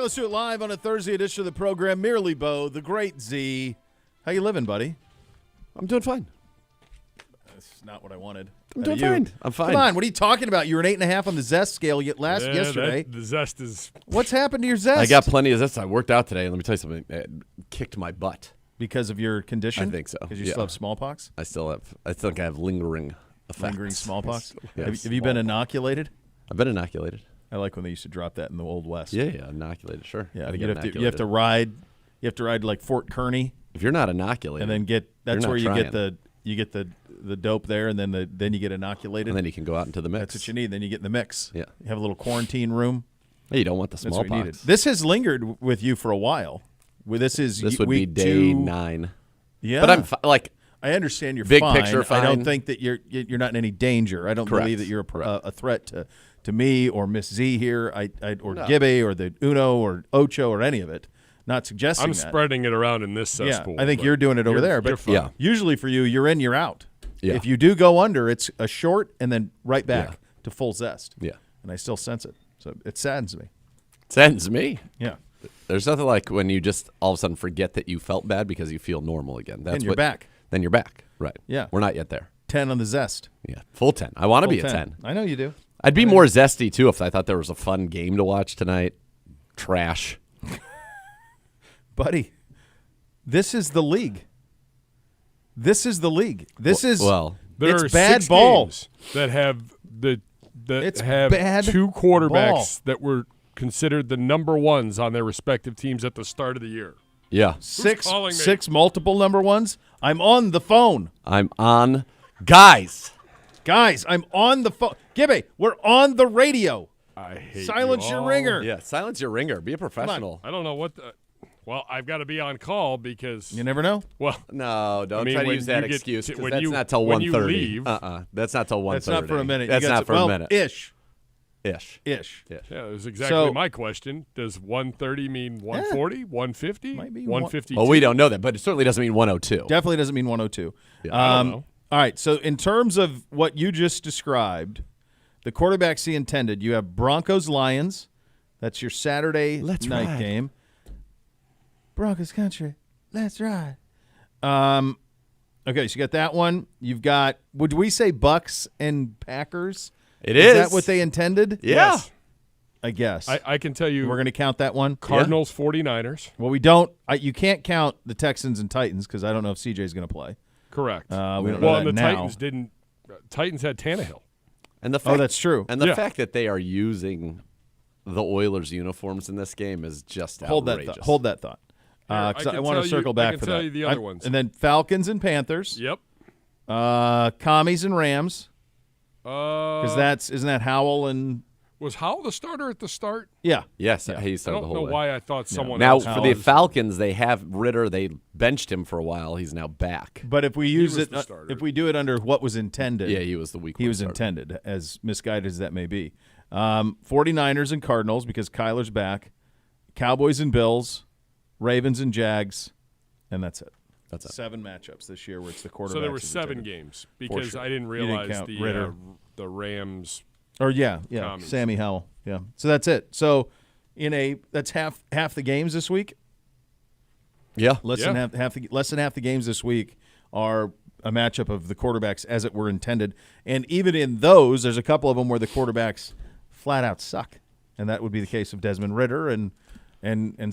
let's do it live on a Thursday edition of the program. Merely Bo, the great Z. How you living, buddy? I'm doing fine. That's not what I wanted. I'm doing fine. I'm fine. Come on, what are you talking about? You were an 8.5 on the Zest scale yesterday. The Zest is... What's happened to your Zest? I got plenty of Zest. I worked out today, and let me tell you something. It kicked my butt. Because of your condition? I think so. Because you still have smallpox? I think I have lingering effects. Lingering smallpox? Yes. Have you been inoculated? I've been inoculated. I like when they used to drop that in the Old West. Yeah, inoculated, sure. Yeah, you have to ride to like Fort Kearny. If you're not inoculated, And then that's where you trying. get the dope there, and then you get inoculated. And then you can go out into the mix. That's what you need. Then you get in the mix. Yeah. You have a little quarantine room. Hey, you don't want the That's what you needed. smallpox. This has lingered with you for a while. This would be week day 2. 9. Yeah, But I'm like, I understand you're big fine. picture I don't fine. think that you're not in any danger. I don't Correct. believe that you're Correct. a threat to me or Miss Z here, or No. Gibby or the Uno or Ocho or any of it. Not suggesting I'm that. spreading it around in this Yeah, cesspool. I think but you're doing it over there. you're But fine. Yeah. usually for you, you're in, you're out. Yeah. If you do go under, it's a short and then right back Yeah. to full zest. yeah. And I still sense it. So it saddens me. Sends me. Yeah. There's nothing like when you just all of a sudden forget that you felt bad because you feel normal again. That's And you're back. Then you're back. Right. Yeah. We're not yet there. 10 on the zest. Yeah. Full 10. I want to be Full a 10. I know you do. I'd be more zesty, too, if I thought there was a fun game to watch tonight. Trash. Buddy, this is the league. This is the league. This is well, There it's are bad 6 ball. games that have It's have bad 2 quarterbacks ball. that were considered the number ones on their respective teams at the start of the year. yeah. calling me? Six multiple number ones. I'm on the phone. I'm on. Guys. Guys, I'm on the phone. Gibby, we're on the radio. I hate Silence you your all. ringer. Yeah. Silence your ringer. Be a professional. I don't know what well, I've got to be on call because You never know. well, No, don't I mean, try to when use that you get excuse. to- 'Cause when that's you- not till when you 1:30. leave- That's not till 1:30. That's not for a minute. That's You got not to- for well, a minute. Ish. Ish. Ish. Yeah. yeah, that was exactly So- my question. Does 130 mean 140, 150, Might be 152? Well, we don't know that, but it certainly doesn't mean 102. Definitely doesn't mean 102. I don't know. All right, so in terms of what you just described, the quarterbacks he intended, you have Broncos-Lions. That's your Saturday Let's night ride. game. Broncos country. Let's ride. Okay, so you got that one. You've got, would we say Bucks and Packers? It Is is. that what they intended? Yeah. Yes. I guess. I can tell you We're going to count that one. Cardinals, 49ers. Well, we don't. You can't count the Texans and Titans because I don't know if CJ's going to play. Correct. We don't know well, that and the now. Titans didn't. Titans had Tannehill. And the fact, Oh, that's true. And the Yeah. fact that they are using the Oilers uniforms in this game is just Hold that outrageous. thought. Hold that thought. Here, I Because I can want tell to you- circle I back can for tell that. you the other ones. And then Falcons and Panthers. Yep. Commies and Rams. Because Because isn't that Howell and was Howell the starter at the start? yeah. Yes, Yeah. he I started don't the know whole way. why I thought someone Now, else for the was. Falcons, they have Ritter. They benched him for a while. He's now back. But if we use was it, the starter. if we do it under what was intended, Yeah, he was the weak he one was starter. intended, as misguided as that may be. 49ers and Cardinals because Kyler's back. Cowboys and Bills, Ravens and Jags, and that's it. That's it. 7 matchups this year where it's the quarterbacks. So there were as 7 intended. games because sure. I didn't You didn't realize count the Ritter. the Rams. Or yeah, Commies. Sammy Howell. Yeah. So that's it. So that's half the games this week. Yeah. Less than half the games this week are a matchup of the quarterbacks as it were intended. And even in those, there's a couple of them where the quarterbacks flat out suck. And that would be the case of Desmond Ritter and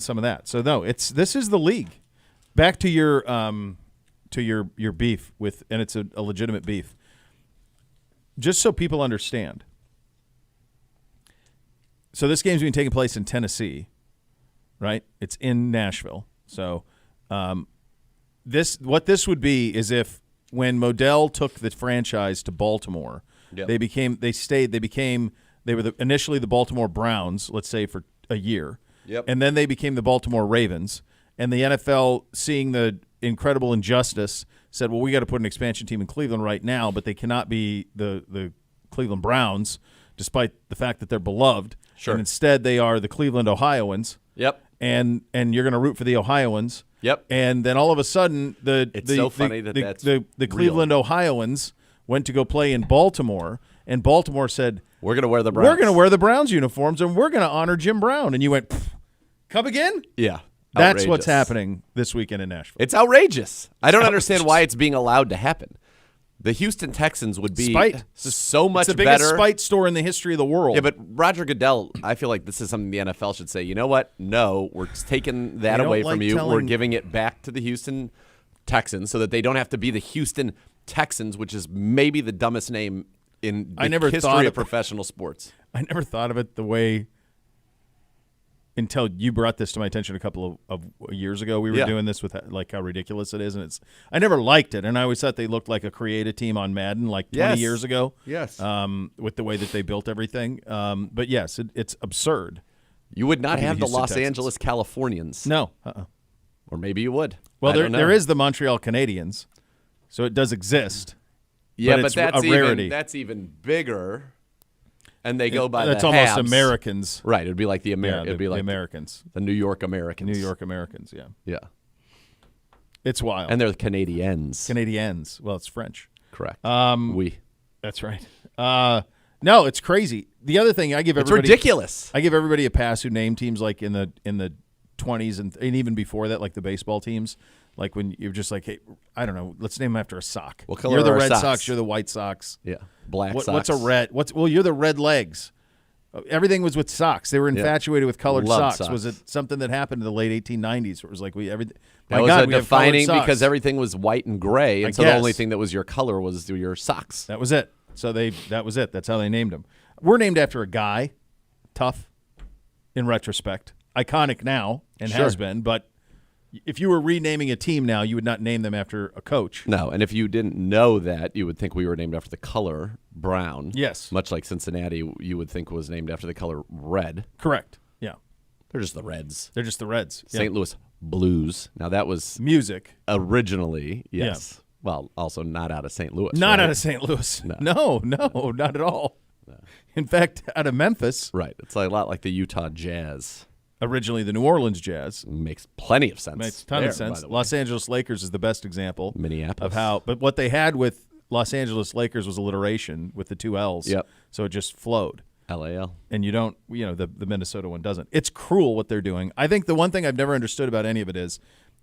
some of that. So no, this is the league. Back to your beef with, and it's a legitimate beef. Just so people understand. So this game's being taking place in Tennessee, right? It's in Nashville. So what this would be is if when Modell took the franchise to Baltimore, Yep. they were initially the Baltimore Browns, let's say for a year. Yep. And then they became the Baltimore Ravens. And the NFL, seeing the incredible injustice, said, well, we got to put an expansion team in Cleveland right now, but they cannot be the Cleveland Browns, despite the fact that they're beloved. Sure. And instead they are the Cleveland Ohioans. Yep. And you're going to root for the Ohioans. Yep. And then all of a sudden, It's so funny that's the Cleveland Ohioans went to go play in Baltimore, and Baltimore said, We're going to wear the Browns. we're going to wear the Browns uniforms, and we're going to honor Jim Brown. And you went, Come again? Yeah. That's what's Outrageous. happening this weekend in Nashville. It's outrageous. I don't understand why it's being allowed to happen. The Houston Texans would be Spite. so much It's the biggest better. spite store in the history of the world. Yeah, but Roger Goodell, I feel like this is something the NFL should say, you know what? No, we're taking that They don't away like from you. We're telling- giving it back to the Houston Texans so that they don't have to be the Houston Texans, which is maybe the dumbest name in the history of professional sports. I never thought of it the way until you brought this to my attention a couple of years ago. We were doing this with like how ridiculous it is, and I never liked it, and I always thought they looked like a creative team on Madden like 20 years ago. Yes. With the way that they built everything. But yes, it's absurd. You would not Maybe have the Houston Los Texans. Angeles Californians. No. Or maybe you would. Well, I don't know. there is the Montreal Canadiens, so it does exist. Yeah, but it's that's a rarity. That's even bigger. And they go by That's the almost Habs. Americans. Right, it'd be like the Yeah, it'd be like the Americans. the New York Americans. New York Americans, yeah. Yeah. It's wild. And they're the Canadiens. Canadiens. Well, it's French. Correct. That's right. No, it's crazy. The other thing, It's ridiculous. I give everybody a pass who name teams like in the 20s and even before that, like the baseball teams. Like when you're just like, hey, I don't know, let's name them after a sock. What color You're the are our Red socks? Sox. You're the White Sox. Yeah. Black socks. What's a red? Well, you're the Red Legs. Everything was with socks. They were infatuated with colored Loved socks. Was it something that happened in the late 1890s? Where it was like That my was God, a we have colored defining socks. because everything was white and gray, and I so the only guess. thing that was your color was your socks. That was it. So that was it. That's how they named them. We're named after a guy, tough, in retrospect, iconic now and Sure. has been. But if you were renaming a team now, you would not name them after a coach. No, and if you didn't know that, you would think we were named after the color brown. Yes. Much like Cincinnati, you would think was named after the color red. Correct. Yeah. They're just the Reds. They're just the Reds. Yeah. St. Louis Blues. Now that was Music. originally, yes. Well, also not out of St. Louis. Not right? out of St. Louis. No. No, not at all. In fact, out of Memphis, Right. It's a lot like the Utah Jazz. originally the New Orleans Jazz. Makes plenty of sense. Makes a ton there, of sense. by the way. Los Angeles Lakers is the best example Minneapolis. of how. But what they had with Los Angeles Lakers was alliteration with the two L's. Yep. So it just flowed. LAL. And you don't, the Minnesota one doesn't. It's cruel what they're doing. I think the one thing I've never understood about any of it is,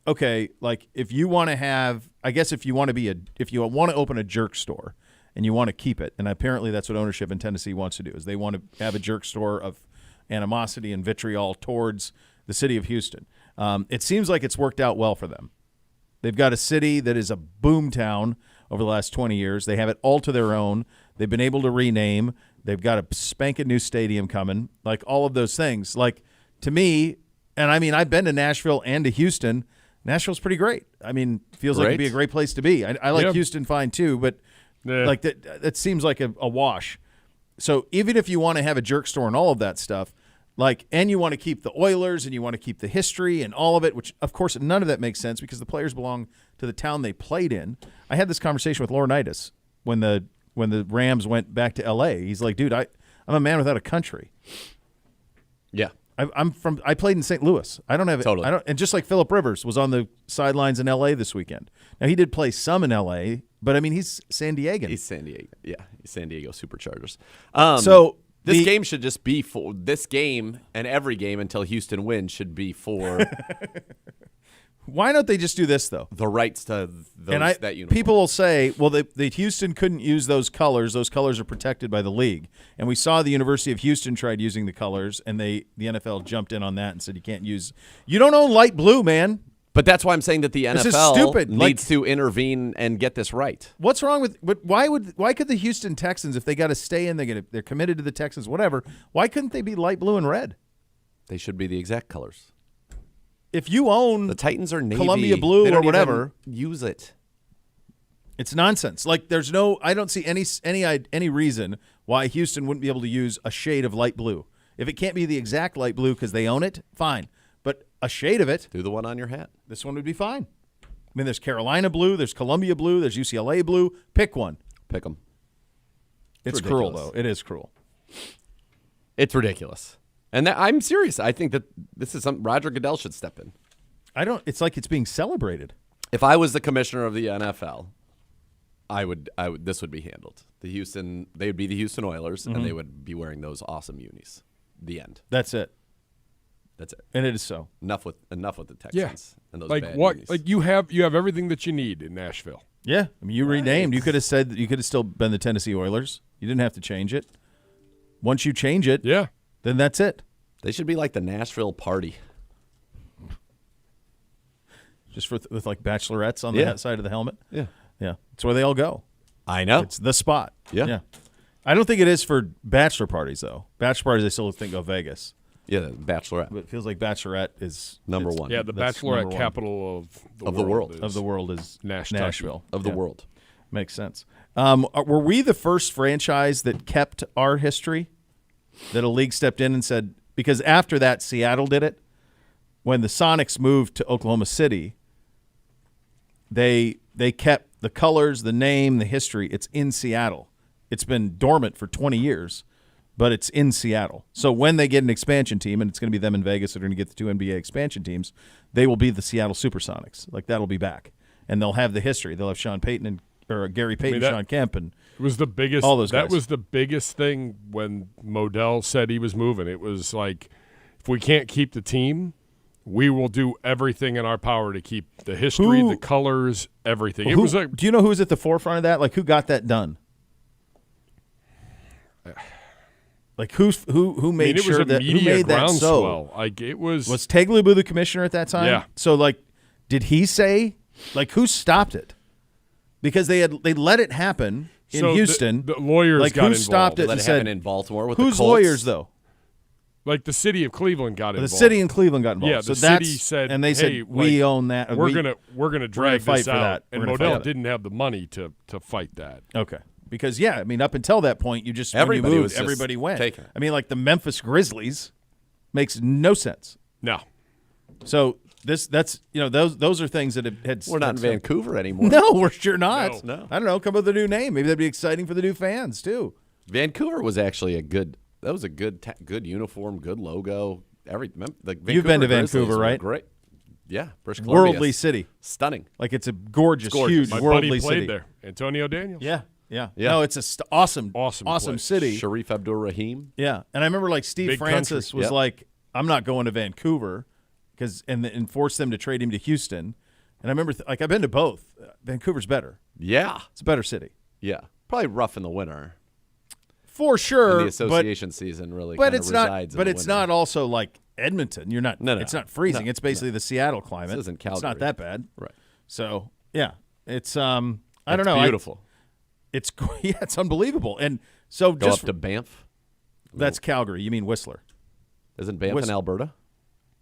okay, like if you want to have, I guess if you want to open a jerk store and you want to keep it, and apparently that's what ownership in Tennessee wants to do, is they want to have a jerk store of animosity and vitriol towards the city of Houston. It seems like it's worked out well for them. They've got a city that is a boom town over the last 20 years. They have it all to their own. They've been able to rename. They've got a spanking new stadium coming, like all of those things. Like, to me, and I mean, I've been to Nashville and to Houston. Nashville's pretty great. I mean, feels like it'd be a great place to be. I like Houston fine too, but like that seems like a wash. So even if you want to have a jerk store and all of that stuff, like, and you want to keep the Oilers and you want to keep the history and all of it, which of course none of that makes sense because the players belong to the town they played in. I had this conversation with Laurinaitis when the Rams went back to L.A. He's like, dude, I'm a man without a country. Yeah. I played in St. Louis. I don't have Totally. and just like Phillip Rivers was on the sidelines in L.A. this weekend. Now he did play some in L.A., but I mean he's San Diegan. He's San Diego. Yeah, he's San Diego Superchargers. So this game should just be for this game, and every game until Houston wins should be for why don't they just do this though? the rights to that uniform. People will say, well, the Houston couldn't use those colors. Those colors are protected by the league. And we saw the University of Houston tried using the colors, and the NFL jumped in on that and said you can't use. You don't own light blue, man. But that's why I'm saying that the This is NFL stupid. needs to intervene and get this right. What's wrong with? But why could the Houston Texans, if they got to stay in, they're committed to the Texans, whatever? Why couldn't they be light blue and red? They should be the exact colors. If you own The Titans are navy. Columbia blue They don't or whatever, even use it. it's nonsense. Like I don't see any reason why Houston wouldn't be able to use a shade of light blue. If it can't be the exact light blue because they own it, fine. But a shade of it, Do the one on your hat. this one would be fine. I mean, there's Carolina blue, there's Columbia blue, there's UCLA blue. Pick one. Pick them. It's cruel, though. It is cruel. It's ridiculous. And I'm serious. I think that this is something Roger Goodell should step in. It's like it's being celebrated. If I was the commissioner of the NFL, I would. This would be handled. They would be the Houston Oilers, and they would be wearing those awesome unis. The end. That's it. That's it. And it is so. Enough with the Texans and those like bad what? knees. Like you have everything that you need in Nashville. Yeah, I mean, you renamed. You could have said you could have still been the Tennessee Oilers. You didn't have to change it. Once you change it, then that's it. They should be like the Nashville Party. Just with like bachelorettes on the side of the helmet. Yeah. It's where they all go. I know. It's the spot. Yeah. I don't think it is for bachelor parties though. Bachelor parties, I still think go Vegas. Yeah, the Bachelorette. But it feels like Bachelorette is number one. Yeah, the Bachelorette capital of the world. Of the world is Nashville. Of the world. Makes sense. Were we the first franchise that kept our history? That a league stepped in and said, because after that, Seattle did it. When the Sonics moved to Oklahoma City, they kept the colors, the name, the history. It's in Seattle. It's been dormant for 20 years, but it's in Seattle. So when they get an expansion team, and it's going to be them in Vegas that are going to get the 2 NBA expansion teams, they will be the Seattle Supersonics. Like, that'll be back. And they'll have the history. They'll have Sean Payton or Gary Payton, Sean Kemp, and it was the biggest. All those that guys. was the biggest thing when Modell said he was moving. It was like, if we can't keep the team, we will do everything in our power to keep the history, the colors, everything. It was like, do you know who was at the forefront of that? Like, who got that done? Like, who made sure that who made that so? Like, it was Tagliabue the commissioner at that time? Yeah. So, like, did he say, like, who stopped it? Because they let it happen in Houston. The lawyers like, got who involved. stopped it Let and it said, happen in Baltimore with the whose Colts. lawyers though? Like the city of Cleveland got involved. The city in Cleveland got involved. Yeah, so the that's, city said, and they hey, said we own that. We're gonna drag fight this for out, that. and We're gonna fight Modell it. didn't have the money to fight that. Okay. Because, I mean, up until that point, you just Everybody when you was moved, just everybody went. taking it. I mean, like the Memphis Grizzlies makes no sense. No. So that's those are things that had. We're not in Vancouver anymore. No, we're sure not. No. I don't know. Come up with a new name. Maybe that'd be exciting for the new fans too. Vancouver was actually a good uniform, good logo. You've been to Vancouver, right? Great. Yeah, British Columbia. Worldly city. Stunning. Like, it's a gorgeous, huge, My worldly buddy played city. there. Antonio Daniels. Yeah. No, it's a awesome place. city. Sharif Abdur-Rahim. Yeah, and I remember like Steve Big Francis country. was Yep. like, "I'm not going to Vancouver," and forced them to trade him to Houston. And I remember I've been to both. Vancouver's better. Yeah. It's a better city. Yeah. Probably rough in the winter. For sure. And the association season really but kind it's of not. resides in But the it's winter. not also like Edmonton. You're not. No. It's not freezing. No. It's basically the Seattle climate. This isn't It's not Calgary. that bad. Right. So yeah, it's I don't It's know. beautiful. It's it's unbelievable. And so Go just up to Banff. that's Calgary. You mean Whistler? Isn't Banff in Whistler. Alberta?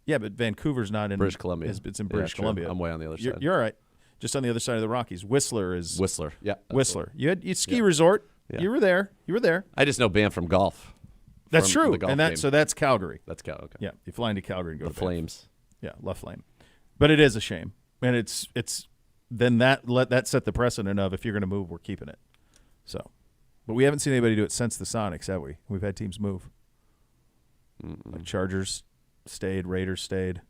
Yeah, but Vancouver's not in British Columbia. It's in Yeah, British true. Columbia. I'm way on the other side. You're all right. Just on the other side of the Rockies. Whistler is Whistler. Yeah. Whistler. You had ski resort. Yeah. You were there. I just know Banff from golf. That's From true. the golf And game. so that's Calgary. That's okay. Yeah, you fly into Calgary and go The to Banff. Flames. Yeah, La Flame. But it is a shame, and it's then that set the precedent of if you're going to move, we're keeping it. So, but we haven't seen anybody do it since the Sonics, have we? We've had teams move. Like Chargers stayed, Raiders stayed.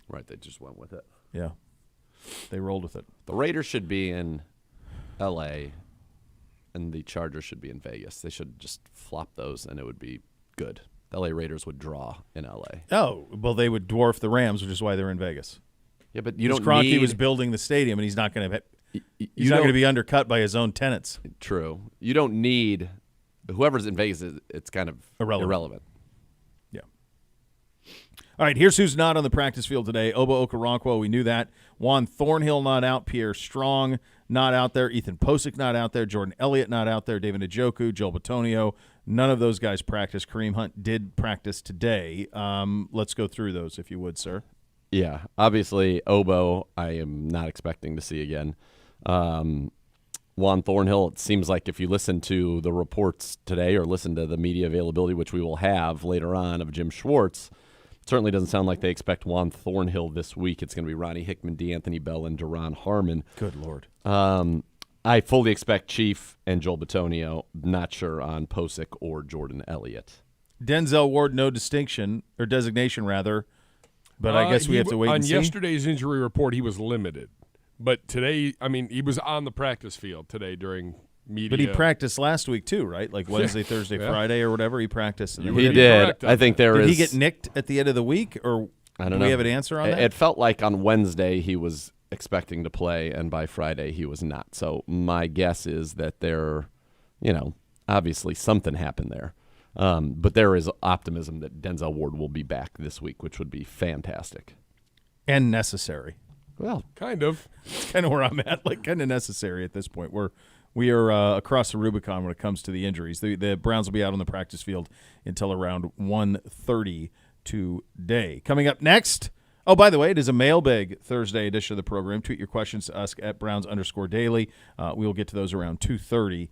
Right. They just went with it. Yeah, they rolled with it. The Raiders should be in L.A., and the Chargers should be in Vegas. They should just flop those, and it would be good. The L.A. Raiders would draw in L.A. Oh, well, they would dwarf the Rams, which is why they're in Vegas. Yeah, but you Because don't Kroenke need. was building the stadium, and he's not going to. you He's not don't- going to be undercut by his own tenants. True. You don't need whoever's in Vegas. It's kind of irrelevant. Yeah. All right, here's who's not on the practice field today. Obo Okoronkwo, we knew that. Juan Thornhill not out. Pierre Strong not out there. Ethan Posick not out there. Jordan Elliott not out there. David Njoku, Joel Bitonio. None of those guys practiced. Kareem Hunt did practice today. Let's go through those, if you would, sir. Yeah, obviously Obo, I am not expecting to see again. Juan Thornhill, it seems like if you listen to the reports today or listen to the media availability, which we will have later on, of Jim Schwartz, it certainly doesn't sound like they expect Juan Thornhill this week. It's going to be Ronnie Hickman, DeAnthony Bell, and Duron Harmon. Good Lord. I fully expect Chief and Joel Bitonio, not sure on Posick or Jordan Elliott. Denzel Ward, no distinction, or designation, rather. But I guess we have to wait and see. On yesterday's injury report, he was limited. But today, I mean, he was on the practice field today during media. But he practiced last week too, right? Like Wednesday, Thursday, Yeah. Friday, or whatever. He practiced. And You then He would we be did. correct on I think that. there Did is. he get nicked at the end of the week, or I don't do know. we have an answer on that? It felt like on Wednesday he was expecting to play, and by Friday he was not. So my guess is that there, obviously something happened there. But there is optimism that Denzel Ward will be back this week, which would be fantastic. And necessary. Well, Kind of. It's kind of where I'm at. Like kind of necessary at this point. We are across the Rubicon when it comes to the injuries. The Browns will be out on the practice field until around 1:30 today. Coming up next. Oh, by the way, it is a Mailbag Thursday edition of the program. Tweet your questions to us at Browns_daily. We will get to those around 2:30,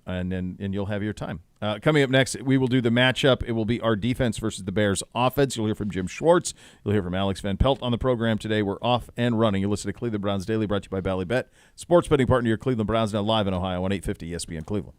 and you'll have your time. Coming up next, we will do the matchup. It will be our defense versus the Bears offense. You'll hear from Jim Schwartz. You'll hear from Alex Van Pelt on the program today. We're off and running. You'll listen to Cleveland Browns Daily, brought to you by Ballybet. Sports betting partner, your Cleveland Browns, now live in Ohio on 850 ESPN Cleveland.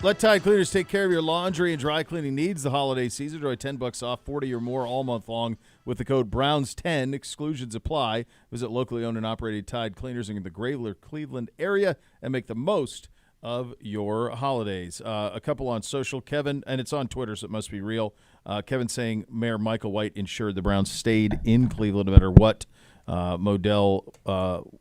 Let Tide Cleaners take care of your laundry and dry cleaning needs the holiday season. Enjoy $10 off, 40 or more all month long with the code Browns10. Exclusions apply. Visit locally owned and operated Tide Cleaners in the Graveler, Cleveland area and make the most of your holidays. A couple on social, Kevin, and it's on Twitter, so it must be real. Kevin saying Mayor Michael White ensured the Browns stayed in Cleveland no matter what. Modell,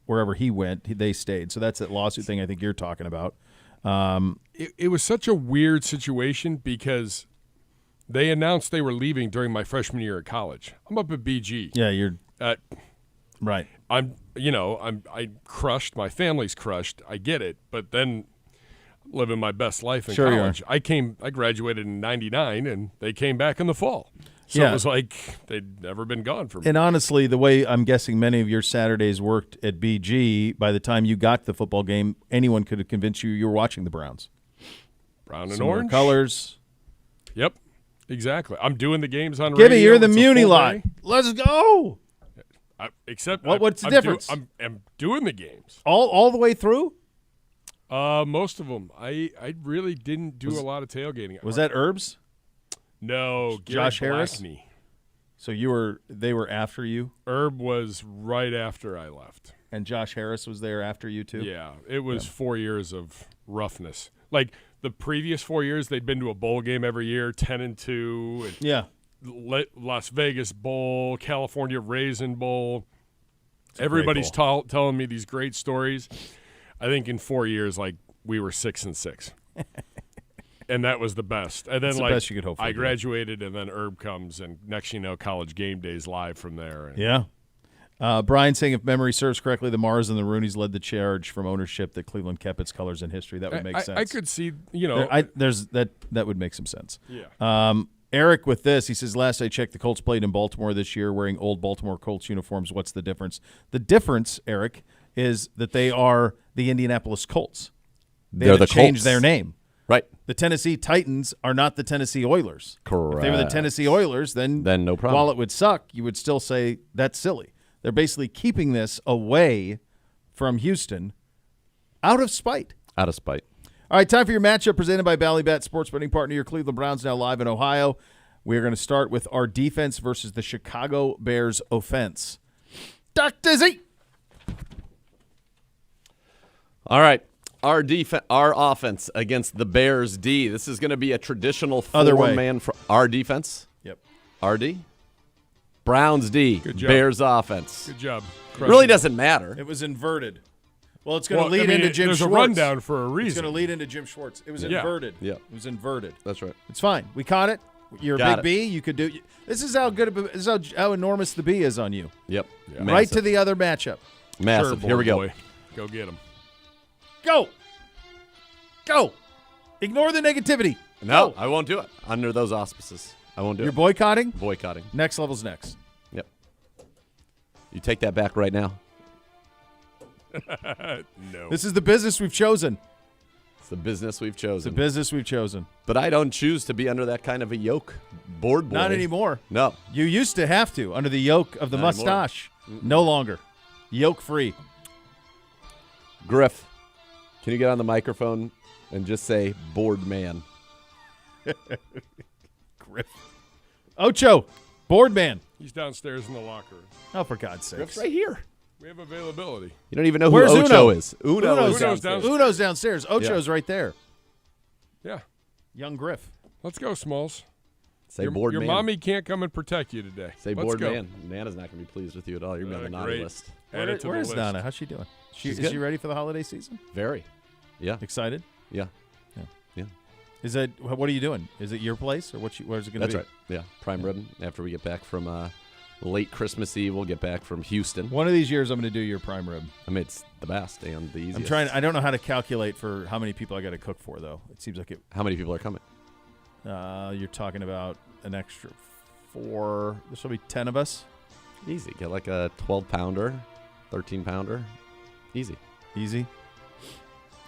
wherever he went, they stayed. So that's that lawsuit thing I think you're talking about. It was such a weird situation because they announced they were leaving during my freshman year at college. I'm up at BG. Yeah, you're right. I crushed. My family's crushed. I get it, but then living my best life in Sure you college. I graduated in '99, and they came back in the fall. So Yeah. it was like they'd never been gone from me. And honestly, the way I'm guessing many of your Saturdays worked at BG, by the time you got to the football game, anyone could have convinced you were watching the Browns. Brown and Similar orange colors. Yep, exactly. I'm doing the games on Gibby, radio. you're the It's a Muni full lot. day. Let's go. What's the difference? I'm doing the games. All the way through? Most of them. I really didn't do a lot of tailgating. Was that Herbs? No, Josh Garrett Harris? Blackney. So they were after you, Herb was right after I left. and Josh Harris was there after you too? Yeah, it was 4 years of roughness. Like the previous 4 years, they'd been to a bowl game every year, 10-2, and Yeah. Las Vegas Bowl, California Raisin Bowl. Everybody's telling me these great stories. I think in 4 years, like we were 6-6, and that was the best. And then That's the best you could hope for, I yeah. graduated, and then Herb comes, and next you know, College Game Day's live from there. And Yeah. Brian saying, if memory serves correctly, the Mars and the Rooneys led the charge from ownership that Cleveland kept its colors in history. That would make sense. I could see, that would make some sense. yeah. Eric with this, he says, last I checked, the Colts played in Baltimore this year wearing old Baltimore Colts uniforms. What's the difference? The difference, Eric, is that they are the Indianapolis Colts. They're the changed Colts. their name. Right. The Tennessee Titans are not the Tennessee Oilers. Correct. If they were the Tennessee Oilers, then no problem. While it would suck, you would still say that's silly. They're basically keeping this away from Houston out of spite. Out of spite. All right, time for your matchup presented by Ballybet, sports betting partner. Your Cleveland Browns now live in Ohio. We're going to start with our defense versus the Chicago Bears offense. Dr. Z. All right. Our offense against the Bears D. This is going to be a traditional Other way. four-man for our defense. Yep. RD. Browns D. Good job. Bears offense. Good job. Really doesn't matter. It was inverted. Well, it's going to lead into Jim there's Schwartz. a rundown for a It's reason. going to lead into Jim Schwartz. It was Yeah. inverted. Yeah. It was inverted. That's right. It's fine. We caught it. You're a Got big B. You could do. This is how good. This is how enormous the B is on you. Yep. Yeah. Massive. Right to the other matchup. Massive. Sure, Here we go. boy. Go get him. Go. Go. Ignore the negativity. No, Go. I won't do it under those auspices. I won't do You're it. boycotting. Boycotting. Next level's next. Yep. You take that back right now. No. This is the business we've chosen. It's the business we've It's chosen. the business we've chosen. But I don't choose to be under that kind of a yoke. Board boy. Not anymore. No. You used to have to under the yoke of the Not anymore. mustache. No longer. Yoke free. Griff, can you get on the microphone and just say board man? Griff. Ocho. Board man. He's downstairs in the locker room. Oh, for God's sake. Griff's right here. We have availability. You don't even know Where's who Ocho Uno? is. Uno's Uno's downstairs. downstairs. Uno's downstairs. Ocho's right there. Yeah. Young Griff. Let's go, Smalls. Say your board your man. mommy can't come and protect you today. Say Let's board go. man. Nana's not going to be pleased with you at all. You're going to be on the naughty Great. list. Add it to Where the is list. Donna? How's she doing? She's Is she good. ready for the holiday season? Very. Yeah. Excited? Yeah. Yeah. Yeah. Is that what are you doing? Is it your place or where's it going to be? That's right. Yeah. Prime rib. After we get back from late Christmas Eve, we'll get back from Houston. One of these years, I'm going to do your prime rib. I mean, it's the best and the easiest. I'm trying. I don't know how to calculate for how many people I got to cook for, though. It seems like it. How many people are coming? You're talking about an extra 4. This will be 10 of us. Easy. Get like a 12-pounder, 13-pounder. Easy. Easy.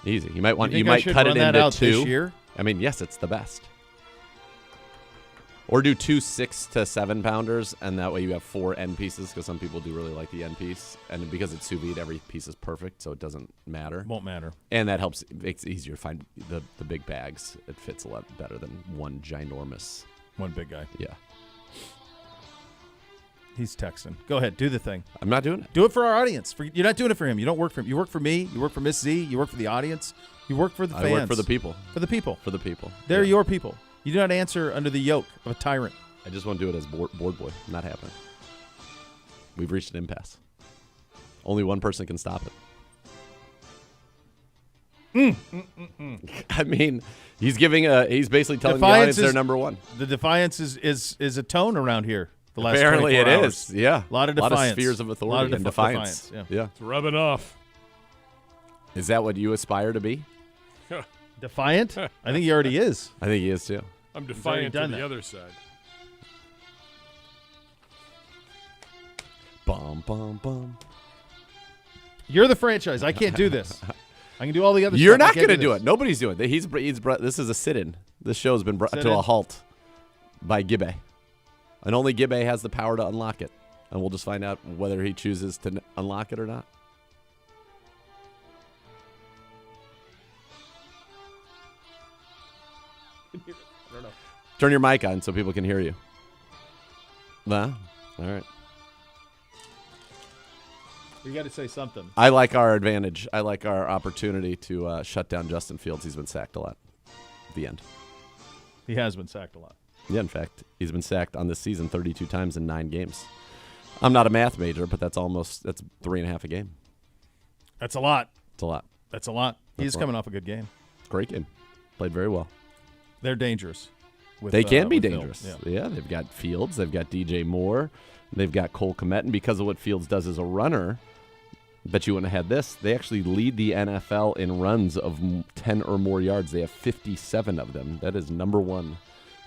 Easy. You might want. You You think I might should cut run it that into out 2. this year? I mean, yes, it's the best. Or do 2 6 to 7 pounders, and that way you have 4 end pieces, because some people do really like the end piece, and because it's sous vide, every piece is perfect, so it doesn't matter. Won't matter. And that helps. It makes it easier to find the big bags. It fits a lot better than one ginormous. One big guy. Yeah, He's texting. Go ahead. Do the thing. I'm not doing it. Do it for our audience. You're not doing it for him. You don't work for him. You work for me. You work for Miss Z. You work for the audience. You work for the fans. I work for the people. For the people. For the people. They're Yeah. your people. You do not answer under the yoke of a tyrant. I just want to do it as board boy. Not happening. We've reached an impasse. Only one person can stop it. I mean, he's basically telling the audience they're number one. The defiance is a tone around here. The last Apparently 24 it hours. is. Yeah. A lot of A lot defiance. of spheres of authority and defiance. Yeah. It's rubbing off. Is that what you aspire to be? Defiant? I think he already is. I think he is too. I'm defiant to done the that. other side. Bum, bum, bum. You're the franchise. I can't do this. I can do all the other You're stuff. not going to do it. Nobody's doing it. This is a sit-in. This show has been brought to a halt by Gibbe. And only Gibbe has the power to unlock it. And we'll just find out whether he chooses to unlock it or not. I don't know. Turn your mic on so people can hear you. Nah? All right. You got to say something. I like our advantage. I like our opportunity to shut down Justin Fields. He's been sacked a lot. The end. He has been sacked a lot. Yeah, in fact, he's been sacked on this season 32 times in 9 games. I'm not a math major, but that's 3.5 a game. That's a lot. It's a lot. That's a lot. He's a lot. coming off a good game. Great game. Played very well. They're dangerous. They can be with Phil. dangerous. Yeah. Yeah, they've got Fields. They've got DJ Moore. They've got Cole Kmet. And because of what Fields does as a runner, bet you wouldn't have had this. They actually lead the NFL in runs of 10 or more yards. They have 57 of them. That is number 1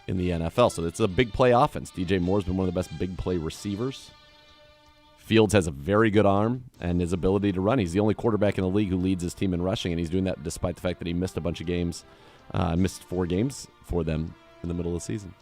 in the NFL. So it's a big play offense. DJ Moore's been one of the best big play receivers. Fields has a very good arm and his ability to run. He's the only quarterback in the league who leads his team in rushing, and he's doing that despite the fact that he missed a bunch of games, missed 4 games for them in the middle of the season.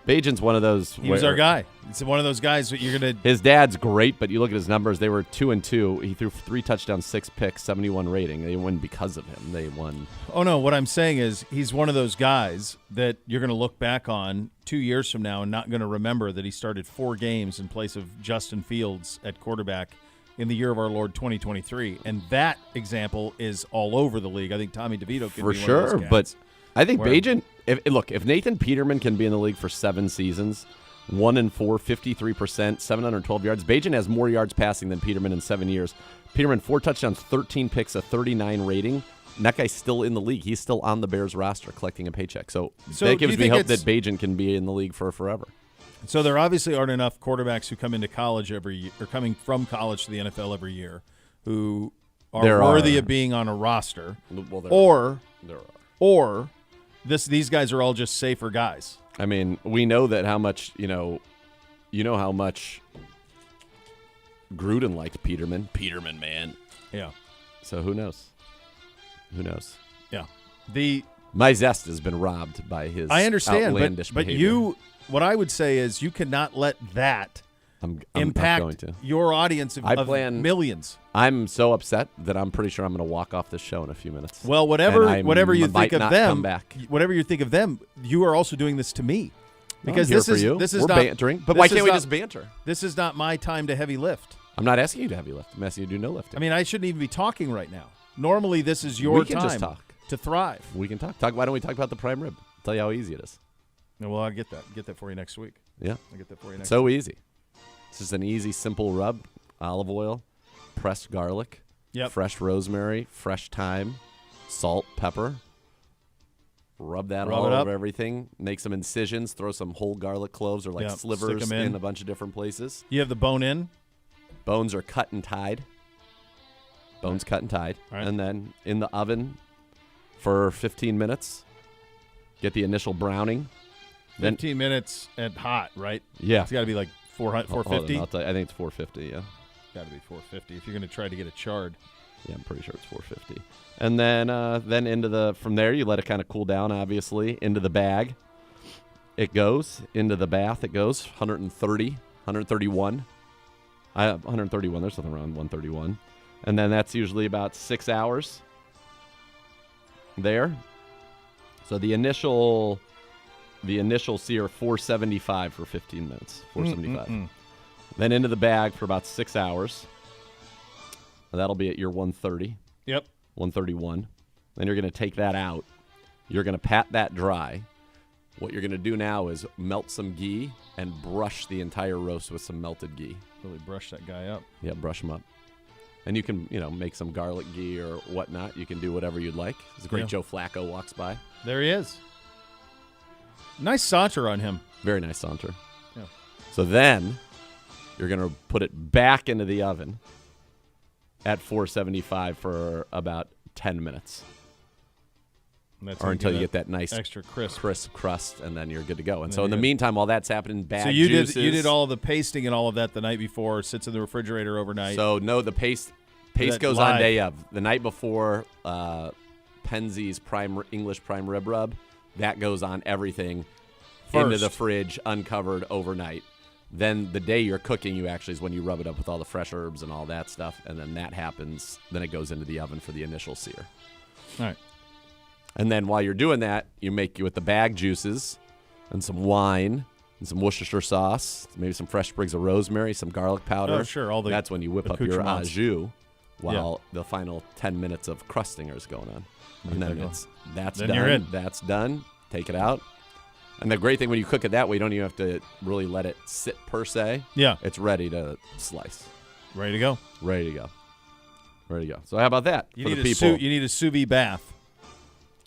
Bajan's one of those. He was our guy. It's one of those guys that you're going to. His dad's great, but you look at his numbers. They were 2-2. He threw 3 touchdowns, 6 picks, 71 rating. They won because of him. They won. Oh, no. What I'm saying is he's one of those guys that you're going to look back on 2 years from now and not going to remember that he started 4 games in place of Justin Fields at quarterback in the year of our Lord 2023. And that example is all over the league. I think Tommy DeVito could for be one sure, of those guys. but I think Where- Bajan. If Nathan Peterman can be in the league for 7 seasons, 1-4, 53%, 712 yards. Bajan has more yards passing than Peterman in 7 years. Peterman 4 touchdowns, 13 picks, a 39 rating. And that guy's still in the league. He's still on the Bears roster collecting a paycheck. So So that do gives you me think hope it's- that Bajan can be in the league for forever. So there obviously aren't enough quarterbacks who come into college every year, or coming from college to the NFL every year, who are There worthy are. of being on a roster, Well, there are. or these guys are all just safer guys. I mean, we know that how much, you know how much Gruden liked Peterman. Peterman, man. Yeah, So who knows? Who knows? yeah. My zest has been robbed by his I understand, outlandish but behavior. what I would say is you cannot let that I'm impact going to. your audience of millions. I'm so upset that I'm pretty sure I'm going to walk off this show in a few minutes. Well, And I whatever you might think of not them, come back. whatever you think of them, you are also doing this to me. Because I'm here this for is you. this is We're not bantering, but this why is can't we not- just banter? This is not my time to heavy lift. I'm not asking you to heavy lift. I'm asking you to do no lifting. I mean, I shouldn't even be talking right now. Normally, this is your We can time just talk. to thrive. We can talk. Why don't we talk about the prime rib? I'll tell you how easy it is. No, well, I'll get that for you next week. Yeah, I'll get that for you next. so easy. It's just an easy, simple rub. Olive oil, pressed garlic, Yep. fresh rosemary, fresh thyme, salt, pepper. Rub that Rub all it up. over everything. Make some incisions. Throw some whole garlic cloves or like Yep, slivers stick 'em in. a bunch of different places. You have the bone in. Bones are cut and tied. Bones cut and tied. All right. And then in the oven for 15 minutes. Get the initial browning. Then 15 minutes at hot, right? yeah. It's got to be like 400, Hold on, 450. I'll tell you, I think it's 450, yeah. Got to be 450 if you're going to try to get it charred. Yeah, I'm pretty sure it's 450. And then into the from there you let it kind of cool down. Obviously into the bag, it goes into the bath. It goes 130, 131. 131. There's something around 131, and then that's usually about 6 hours. There. So the initial sear 475 for 15 minutes. 475. Then into the bag for about 6 hours. That'll be at your 130. Yep. 131. Then you're going to take that out. You're going to pat that dry. What you're going to do now is melt some ghee and brush the entire roast with some melted ghee. Really brush that guy up. Yeah, brush them up. And you can, make some garlic ghee or whatnot. You can do whatever you'd like. It's a great Yeah. Joe Flacco walks by. There he is. Nice saunter on him. Very nice saunter. Yeah. So then you're going to put it back into the oven at 475 for about 10 minutes. And that's Or how until you get get that nice extra crisp. crust, and then you're good to go. And And so then in the you're good. meantime, while that's happening, bag So you juices. did all the pasting and all of that the night before. Sits in the refrigerator overnight. So no, the paste That goes live. on day of. The night before, Penzeys English prime rib rub, that goes on everything into First. the fridge, uncovered overnight. Then the day you're cooking, you actually is when you rub it up with all the fresh herbs and all that stuff, and then that happens. Then it goes into the oven for the initial sear. All right. And then while you're doing that, you make with the bag juices and some wine and some Worcestershire sauce, maybe some fresh sprigs of rosemary, some garlic powder. Oh, sure. All the That's when you whip up your accoutrements. au jus while the final 10 minutes of crusting is going on. And then that's Then done. you're in. That's done. Take it out. And the great thing when you cook it that way, you don't even have to really let it sit per se. Yeah. It's ready to slice. Ready to go. Ready to go. Ready to go. So how about that You for need the people? you need a sous vide bath.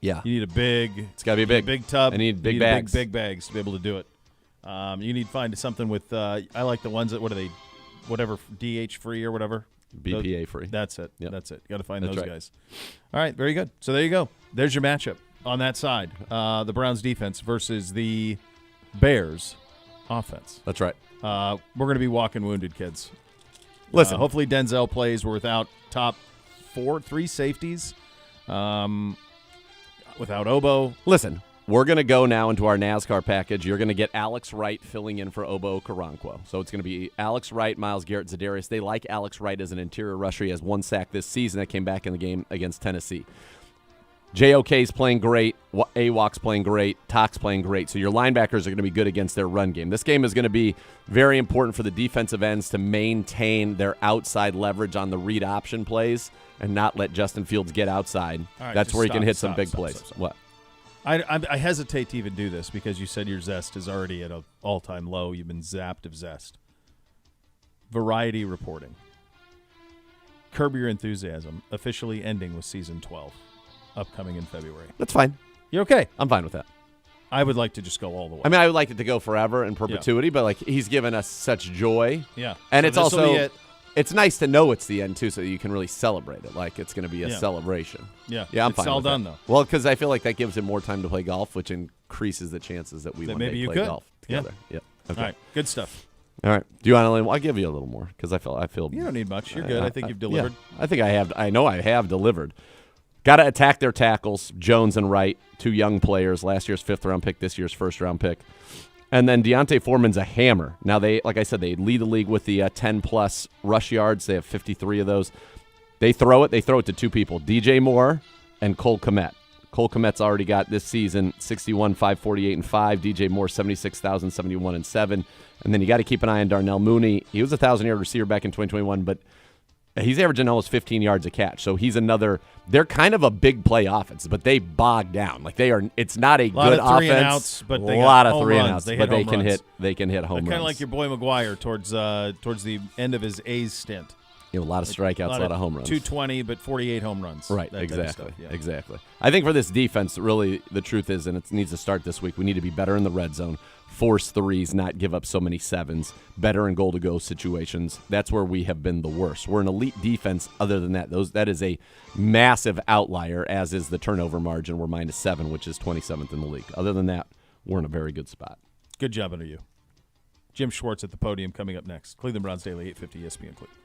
Yeah. You need a big. It's got to be big. Big tub. I need big you bags. Big bags to be able to do it. You need to find something with. I like the ones that what are they, whatever DH free or whatever. BPA free. That's it. Yep. That's it. You got to find That's those right. guys. All right, very good. So there you go. There's your matchup on that side. The Browns defense versus the Bears offense. That's right. We're going to be walking wounded, kids. Listen. Hopefully Denzel plays. We're without top three safeties. Without Obo. Listen, we're going to go now into our NASCAR package. You're going to get Alex Wright filling in for Obo Okoronkwo. So it's going to be Alex Wright, Myles Garrett, Za'Darius. They like Alex Wright as an interior rusher. He has one sack this season that came back in the game against Tennessee. JOK's playing great. AWOC's playing great. Tock's playing great. So your linebackers are going to be good against their run game. This game is going to be very important for the defensive ends to maintain their outside leverage on the read option plays and not let Justin Fields get outside. All right, That's just where he can stop, hit some stop, big stop, plays. stop, stop. What? I hesitate to even do this because you said your zest is already at an all-time low. You've been zapped of zest. Variety reporting. Curb Your Enthusiasm officially ending with season 12, upcoming in February. That's fine. You okay? I'm fine with that. I would like to just go all the way. I mean, I would like it to go forever in perpetuity, but like he's given us such joy. Yeah. And So it's this'll be also it. it's nice to know it's the end too, so you can really celebrate it. Like it's going to be a Yeah. celebration. Yeah. Yeah, I'm it's fine. all with done that. though. Well, because I feel like that gives him more time to play golf, which increases the chances that we That one maybe day you play could. golf Yeah. together. Yep. Okay. All right. Good stuff. All right. Do you want to? I'll give you a little more because I feel. You don't need much. You're good. I think you've delivered. Yeah, I think I have. I know I have delivered. Got to attack their tackles, Jones and Wright, two young players. Last year's 5th-round pick, this year's 1st-round pick. And then Deontay Foreman's a hammer. Now, like I said, they lead the league with the 10-plus rush yards. They have 53 of those. They throw it to two people, DJ Moore and Cole Kmet. Cole Kmet's already got this season 61, 548, and 5. DJ Moore, 76,000, 71, and 7. And then you got to keep an eye on Darnell Mooney. He was a 1,000-yard receiver back in 2021, but he's averaging almost 15 yards a catch. So he's another – they're kind of a big play offense, but they bog down. Like they are – it's not a Lot good of three and offense. outs, but they a got lot of home 3 and runs. outs, They but hit home runs. they can hit home runs. Kind of like your boy McGuire towards the end of his A's stint. A lot of strikeouts, a lot of home runs. 220, but 48 home runs. Right, That type of exactly, stuff, yeah. exactly. I think for this defense, really, the truth is, and it needs to start this week, we need to be better in the red zone, force threes, not give up so many sevens, better in goal-to-go situations. That's where we have been the worst. We're an elite defense. Other than that, that is a massive outlier, as is the turnover margin. We're -7, which is 27th in the league. Other than that, we're in a very good spot. Good job under you. Jim Schwartz at the podium coming up next. Cleveland Browns Daily, 850 ESPN Cleveland.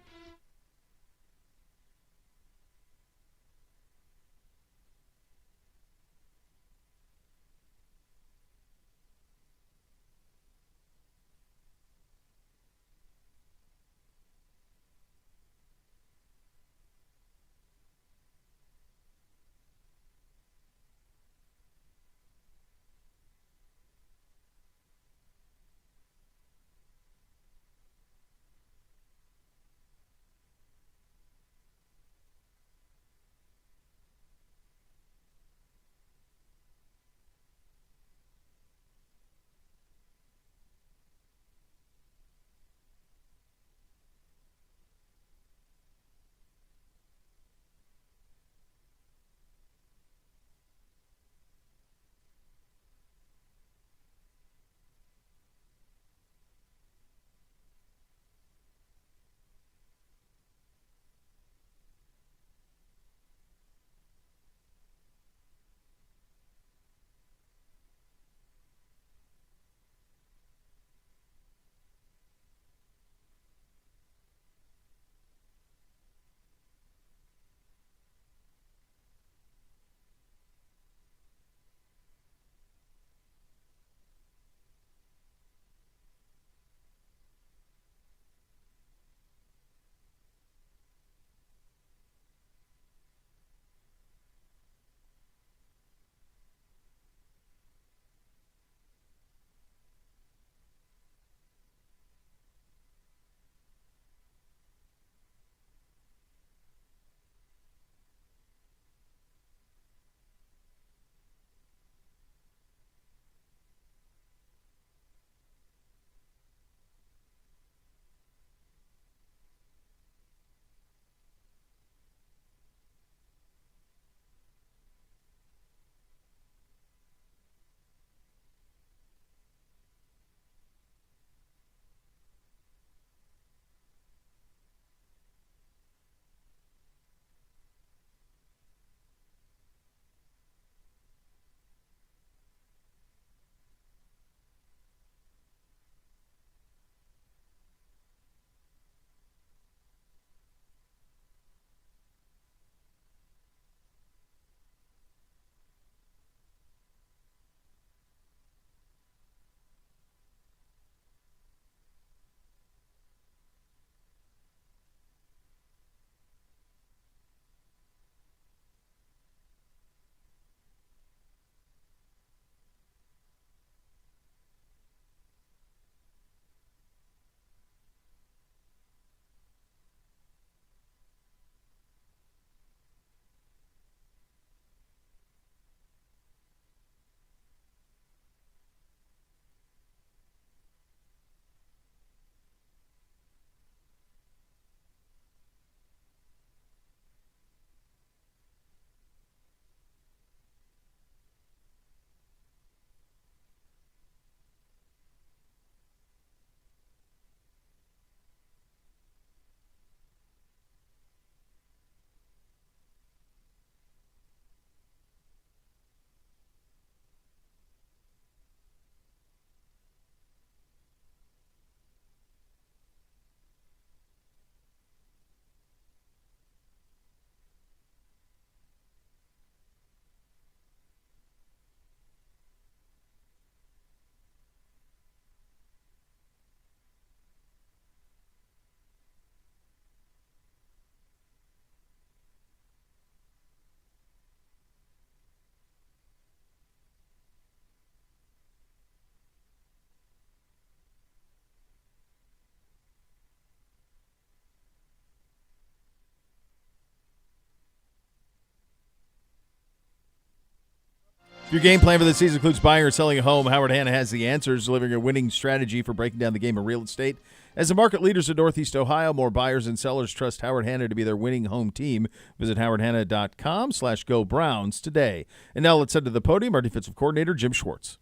If your game plan for the season includes buying or selling a home, Howard Hanna has the answers, delivering a winning strategy for breaking down the game of real estate. As the market leaders in Northeast Ohio, more buyers and sellers trust Howard Hanna to be their winning home team. Visit howardhanna.com/go Browns today. And now let's head to the podium. Our defensive coordinator, Jim Schwartz.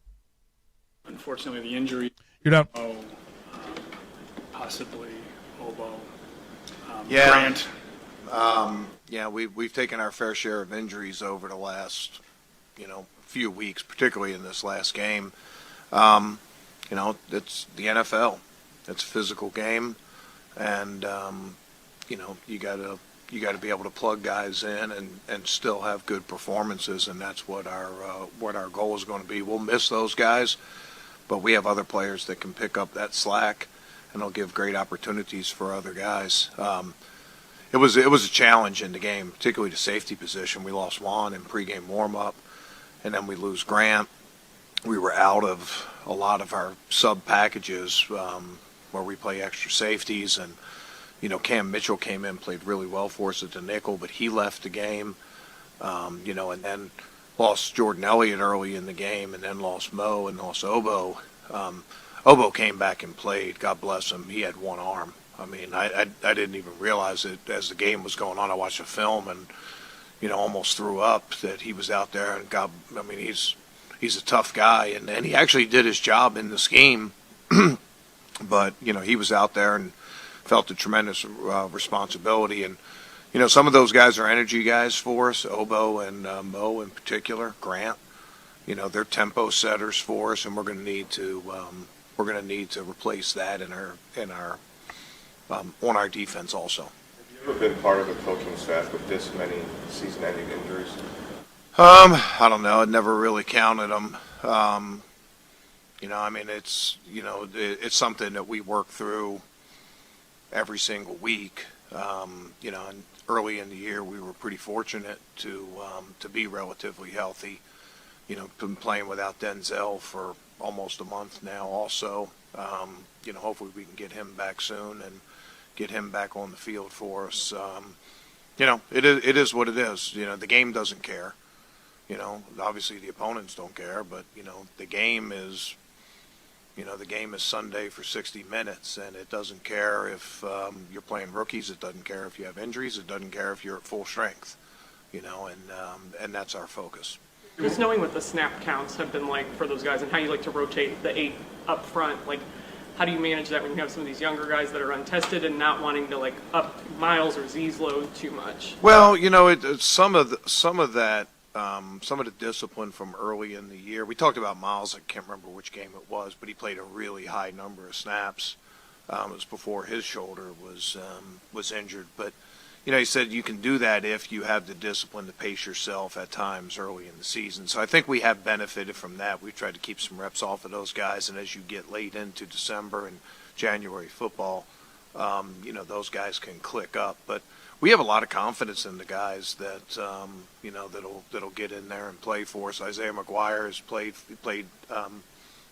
Unfortunately, the injury. You're down. Possibly Obo. Yeah. Grant. We've taken our fair share of injuries over the last, few weeks, particularly in this last game. It's the NFL. It's a physical game, and you gotta be able to plug guys in and still have good performances, and that's what our goal is going to be. We'll miss those guys, but we have other players that can pick up that slack, and they'll give great opportunities for other guys. It was a challenge in the game, particularly the safety position. We lost Juan in pregame warm-up, and then we lose Grant. We were out of a lot of our sub packages where we play extra safeties, and Cam Mitchell came in, played really well for us at the nickel, but he left the game. And then lost Jordan Elliott early in the game, and then lost Mo and lost Obo. Obo came back and played. God bless him. He had one arm. I mean, I didn't even realize it as the game was going on. I watched the film and, almost threw up that he was out there. And he's a tough guy. And he actually did his job in this game. But, he was out there and felt a tremendous responsibility. And, some of those guys are energy guys for us, Obo and Mo in particular, Grant. They're tempo setters for us, and we're going to need to replace that on our defense also. Have you ever been part of a coaching staff with this many season-ending injuries? I don't know. I never really counted them. It's something that we work through every single week. And early in the year, we were pretty fortunate to be relatively healthy. Been playing without Denzel for almost a month now also. Hopefully we can get him back soon and get him back on the field for us. It is what it is. The game doesn't care. Obviously the opponents don't care, but, the game is Sunday for 60 minutes, and it doesn't care if you're playing rookies. It doesn't care if you have injuries. It doesn't care if you're at full strength, and that's our focus. Just knowing what the snap counts have been like for those guys and how you like to rotate the 8 up front, how do you manage that when you have some of these younger guys that are untested and not wanting to up Miles or Z's load too much? Well, some of the discipline from early in the year. We talked about Miles. I can't remember which game it was, but he played a really high number of snaps. It was before his shoulder was injured, but. He said you can do that if you have the discipline to pace yourself at times early in the season. So I think we have benefited from that. We've tried to keep some reps off of those guys, and as you get late into December and January football, those guys can click up. But we have a lot of confidence in the guys that that'll get in there and play for us. Isaiah McGuire has played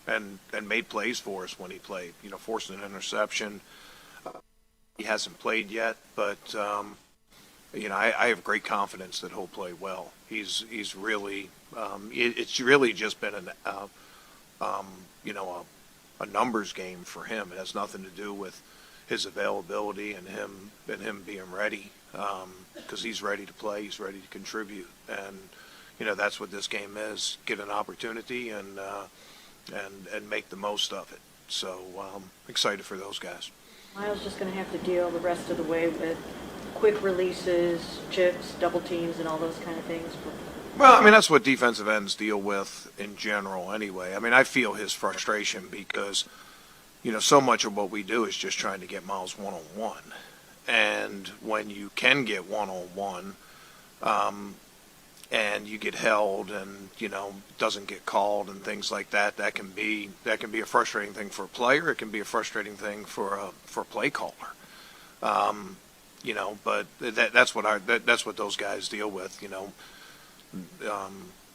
and made plays for us when he played. Forced an interception. He hasn't played yet, but I have great confidence that he'll play well. He's really it's really just been a numbers game for him. It has nothing to do with his availability and him being ready, because he's ready to play. He's ready to contribute, and that's what this game is: get an opportunity and make the most of it. So excited for those guys. Miles just going to have to deal the rest of the way with quick releases, chips, double teams, and all those kind of things. Well, that's what defensive ends deal with in general anyway. I feel his frustration because, so much of what we do is just trying to get Miles one-on-one. And when you can get one-on-one, and you get held and, doesn't get called and things like that, that can be a frustrating thing for a player. It can be a frustrating thing for a play caller. But that's what those guys deal with.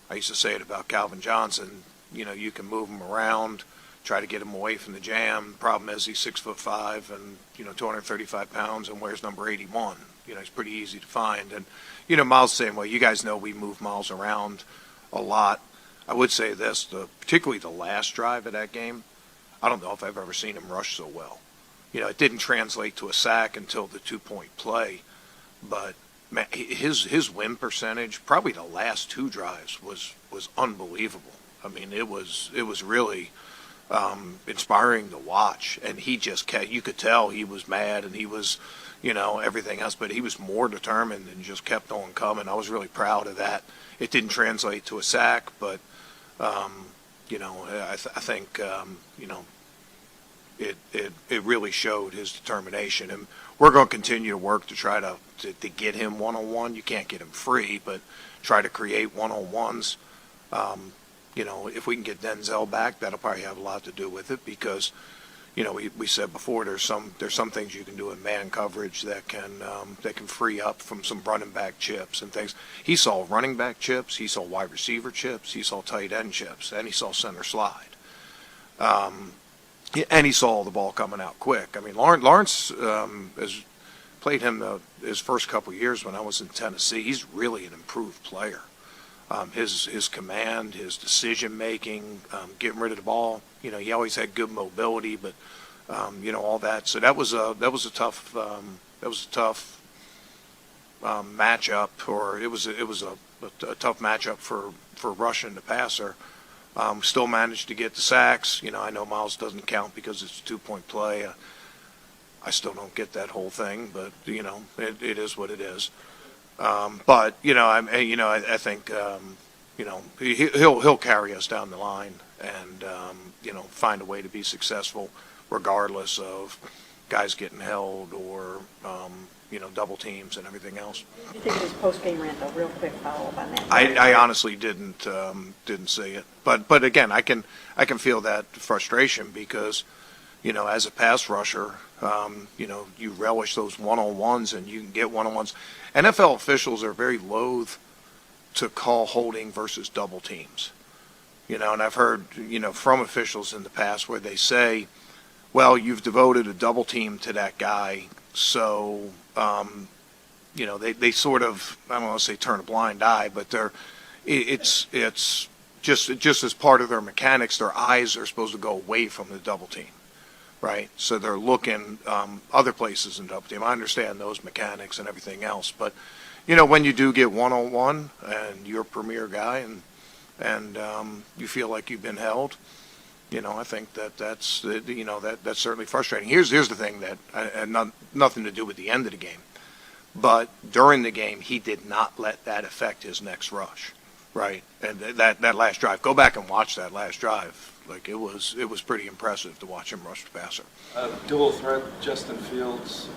I used to say it about Calvin Johnson. You can move him around, try to get him away from the jam. Problem is he's 6'5" and 235 pounds and wears number 81. He's pretty easy to find. And Miles saying, well, you guys know we move Miles around a lot. I would say this, particularly the last drive of that game, I don't know if I've ever seen him rush so well. It didn't translate to a sack until the 2-point play, but man, his win percentage, probably the last 2 drives, was unbelievable. I mean, it was really inspiring to watch, and he just you could tell he was mad, and he was, everything else, but he was more determined and just kept on coming. I was really proud of that. It didn't translate to a sack, but I think it really showed his determination, and we're going to continue to work to try to get him one-on-one. You can't get him free, but try to create one-on-ones. If we can get Denzel back, that'll probably have a lot to do with it, because we said before there's some things you can do in man coverage that can free up from some running back chips and things. He saw running back chips, he saw wide receiver chips, he saw tight end chips, and he saw center slide. And he saw the ball coming out quick. I mean, Lawrence has played him his first couple of years when I was in Tennessee. He's really an improved player. His command, his decision making, getting rid of the ball. He always had good mobility, but all that. So that was a tough matchup, or it was a tough matchup for rushing the passer. Still managed to get the sacks. I know Miles doesn't count because it's a 2-point play. I still don't get that whole thing, but it is what it is. But I think he'll carry us down the line, and find a way to be successful, regardless of guys getting held or double teams and everything else. What do you think of his post-game rant, though? Real quick follow-up on that. I honestly didn't see it, but again, I can feel that frustration, because as a pass rusher, you relish those one-on-ones, and you can get one-on-ones. NFL officials are very loath to call holding versus double teams. And I've heard from officials in the past where they say, well, you've devoted a double team to that guy, so they sort of, I don't want to say turn a blind eye, but it's just as part of their mechanics, their eyes are supposed to go away from the double team, right? So they're looking other places in double team. I understand those mechanics and everything else, but when you do get one-on-one and you're a premier guy and you feel like you've been held, I think that's certainly frustrating. Here's the thing that had nothing to do with the end of the game, but during the game he did not let that affect his next rush, right? And that last drive, go back and watch that last drive. Like, it was pretty impressive to watch him rush the passer. Dual threat, Justin Fields.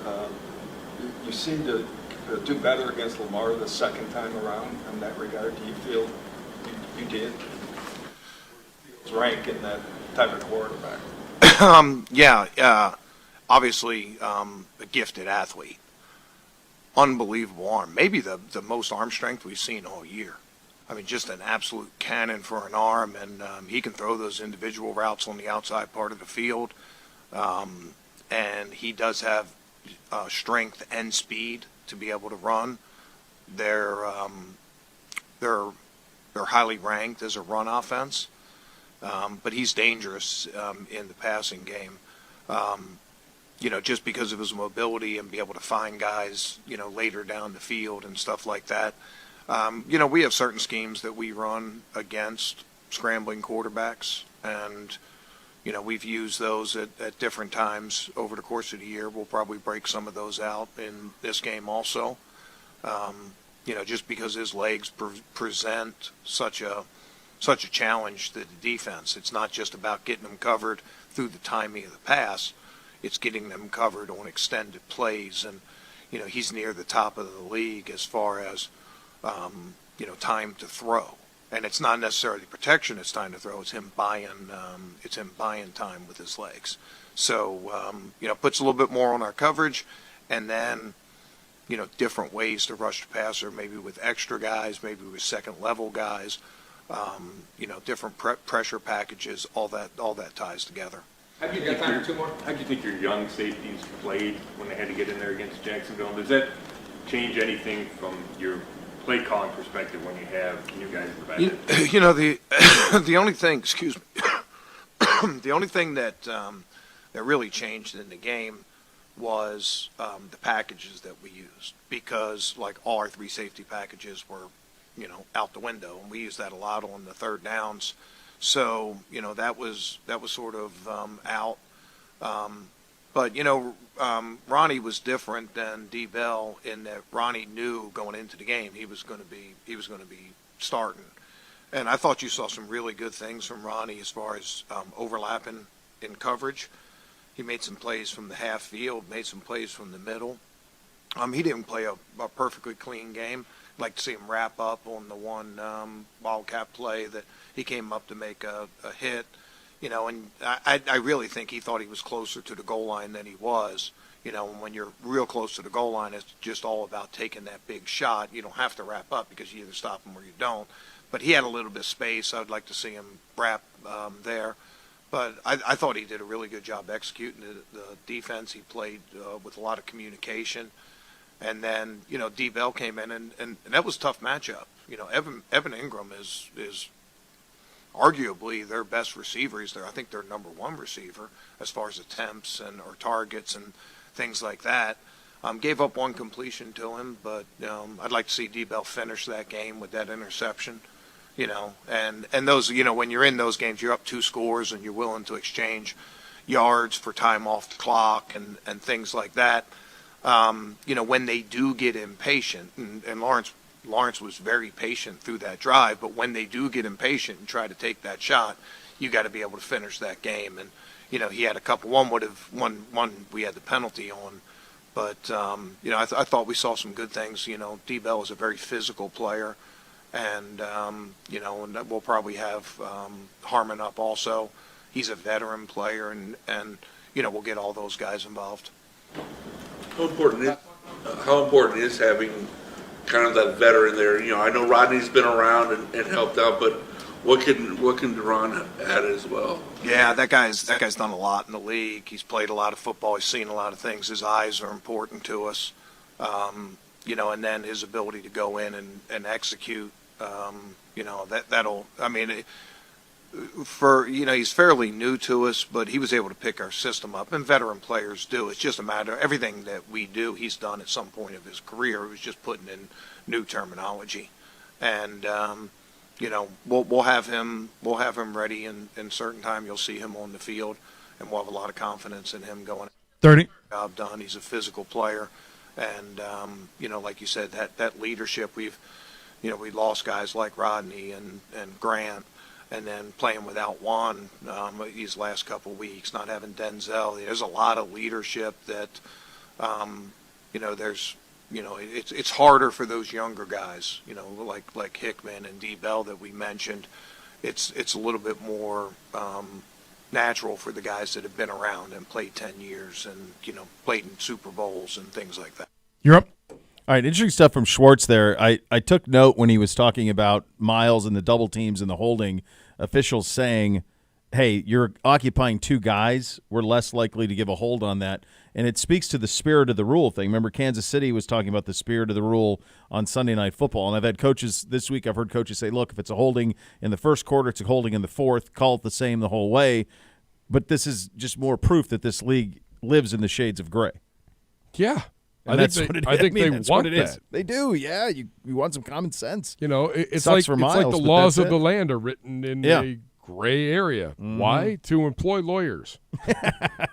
You seem to do better against Lamar the second time around in that regard. Do you feel you did? Rank in that type of quarterback. Obviously a gifted athlete. Unbelievable arm. Maybe the most arm strength we've seen all year. I mean, just an absolute cannon for an arm, and he can throw those individual routes on the outside part of the field. And he does have strength and speed to be able to run. They're highly ranked as a run offense, but he's dangerous in the passing game. Just because of his mobility and be able to find guys, later down the field and stuff like that. We have certain schemes that we run against scrambling quarterbacks, and we've used those at different times over the course of the year. We'll probably break some of those out in this game also. Just because his legs present such a challenge to the defense. It's not just about getting them covered through the timing of the pass. It's getting them covered on extended plays, and he's near the top of the league as far as time to throw. And it's not necessarily protection it's time to throw. It's him buying time with his legs. So puts a little bit more on our coverage, and then different ways to rush the passer, maybe with extra guys, maybe with second level guys, different pressure packages. All that ties together. How do you think your young safeties played when they had to get in there against Jacksonville? Does that change anything from your play calling perspective when you have new guys in the back? You know, the only thing, excuse me, the only thing that that really changed in the game was the packages that we used, because like all our 3 safety packages were, you know, out the window, and we used that a lot on the third downs. So, you know, that was sort of out. But, you know, Ronnie was different than D. Bell in that Ronnie knew going into the game he was going to be starting. And I thought you saw some really good things from Ronnie as far as overlapping in coverage. He made some plays from the half field, made some plays from the middle. He didn't play a perfectly clean game. I'd like to see him wrap up on the one Wildcat play that he came up to make a hit. You know, and I really think he thought he was closer to the goal line than he was. You know, and when you're real close to the goal line, it's just all about taking that big shot. You don't have to wrap up because you either stop him or you don't. But he had a little bit of space. I'd like to see him wrap there. But I thought he did a really good job executing the defense. He played with a lot of communication. And then, you know, D. Bell came in, and that was a tough matchup. You know, Evan Ingram is arguably their best receiver. I think their number 1 receiver as far as attempts or targets and things like that. Gave up 1 completion to him, but I'd like to see D. Bell finish that game with that interception. You know, and those, you know, when you're in those games, you're up 2 scores and you're willing to exchange yards for time off the clock and things like that. You know, when they do get impatient, and Lawrence was very patient through that drive, but when they do get impatient and try to take that shot, you got to be able to finish that game. And, you know, he had a couple. One we had the penalty on. But, you know, I thought we saw some good things. You know, D. Bell is a very physical player. And, you know, and we'll probably have Harmon up also. He's a veteran player, and you know, we'll get all those guys involved. How important is having kind of that veteran there? You know, I know Rodney's been around and helped out, but what can Deron add as well? Yeah, that guy's done a lot in the league. He's played a lot of football. He's seen a lot of things. His eyes are important to us. You know, and then his ability to go in and execute. You know, that'll. I mean, you know, he's fairly new to us, but he was able to pick our system up, and veteran players do. It's just a matter of everything that we do, he's done at some point of his career. He was just putting in new terminology, and you know, we'll have him ready in certain time. You'll see him on the field, and we'll have a lot of confidence in him going. 30. Job done. He's a physical player, and you know, like you said, that leadership. We lost guys like Rodney and Grant. And then playing without Juan these last couple of weeks, not having Denzel. There's a lot of leadership that, you know, it's harder for those younger guys, you know, like Hickman and D. Bell that we mentioned. It's a little bit more natural for the guys that have been around and played 10 years and, you know, played in Super Bowls and things like that. You're up. All right, interesting stuff from Schwartz there. I took note when he was talking about Miles and the double teams and the holding, officials saying, hey, you're occupying 2 guys. We're less likely to give a hold on that. And it speaks to the spirit of the rule thing. Remember, Kansas City was talking about the spirit of the rule on Sunday Night Football. And I've had coaches this week, I've heard coaches say, look, if it's a holding in the first quarter, it's a holding in the fourth, call it the same the whole way. But this is just more proof that this league lives in the shades of gray. Yeah. And I think they want that. They do, yeah. You want some common sense. You know, it's Sucks like for Miles, the but laws that's of the land are written in a gray area. Mm-hmm. Why? To employ lawyers.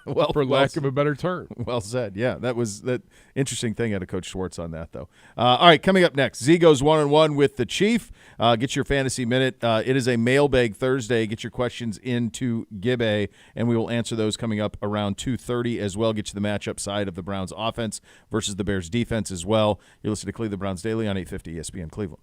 Well, for lack of a better term. Well said. Yeah, that was that interesting thing out of Coach Schwartz on that, though. All right, coming up next, Z goes 1-on-1 with the Chief. Get your fantasy minute. It is a Mailbag Thursday. Get your questions into Gibbe, and we will answer those coming up around 2:30 as well. Get you the matchup side of the Browns offense versus the Bears defense as well. You're listening to Cleveland Browns Daily on 850 ESPN Cleveland.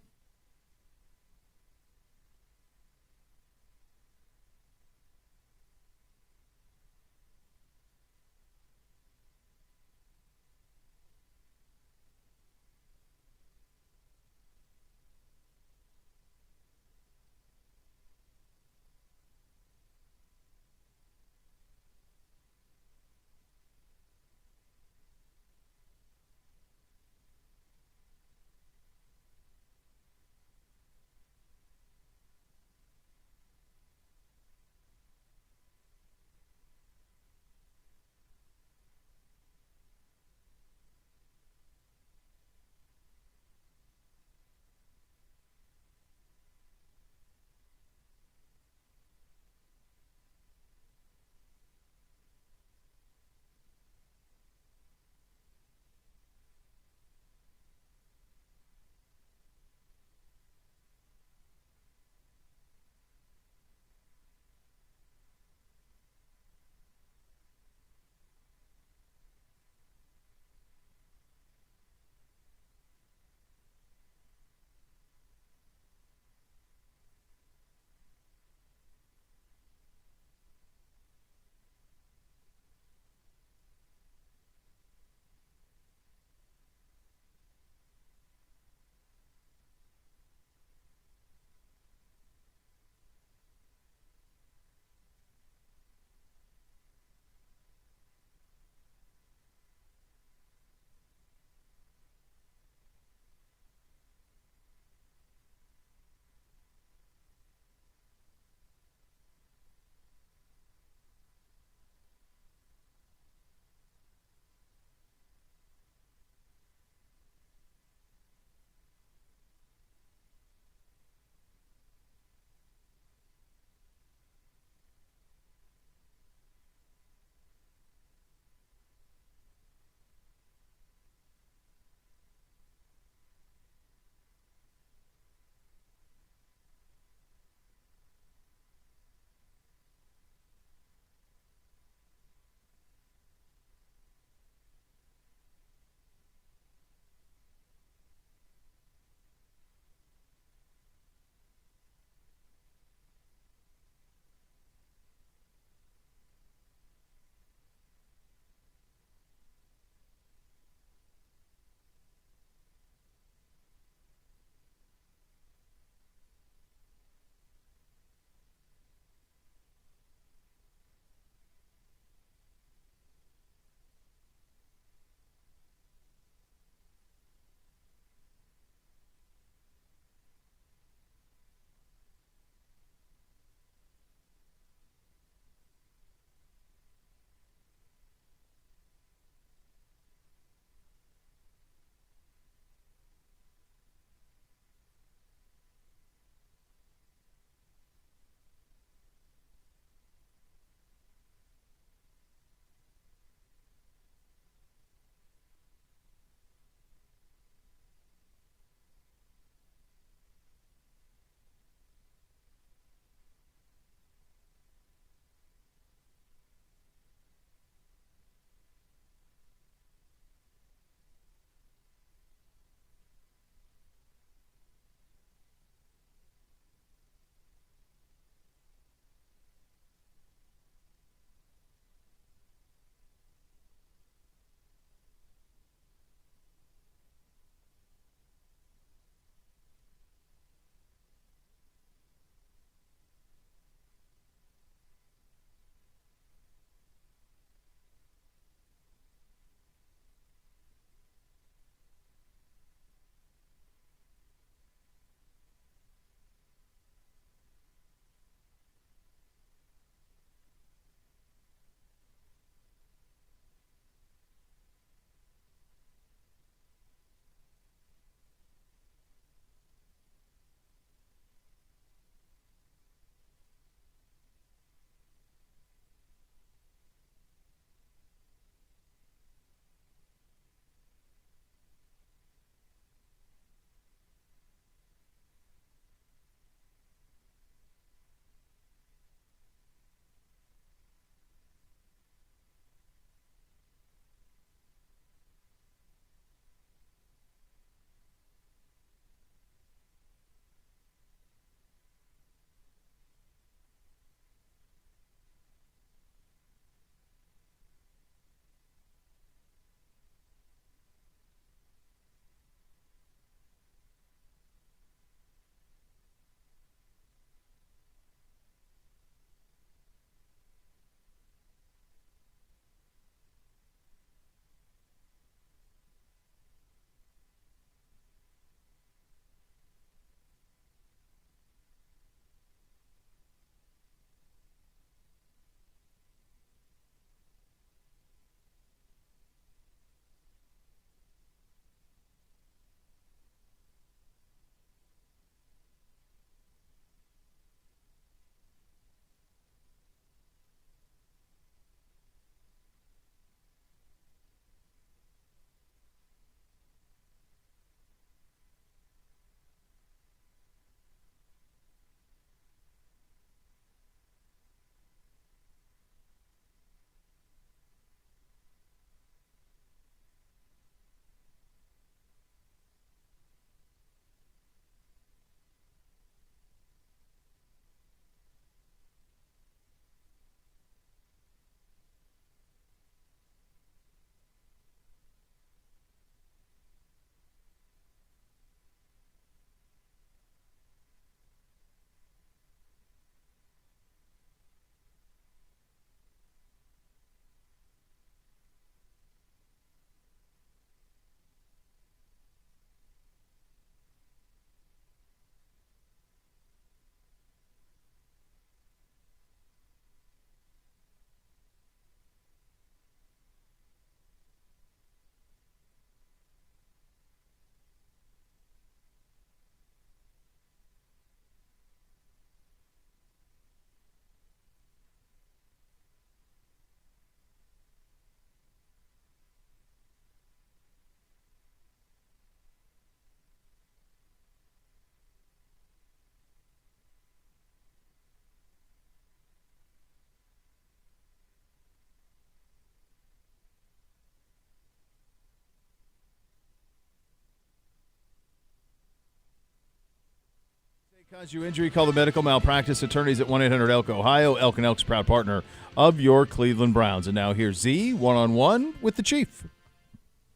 Cause you injury, call the medical malpractice attorneys at 1-800-ELK Ohio. Elk and Elk's proud partner of your Cleveland Browns. And now here's Z one-on-one with the Chief.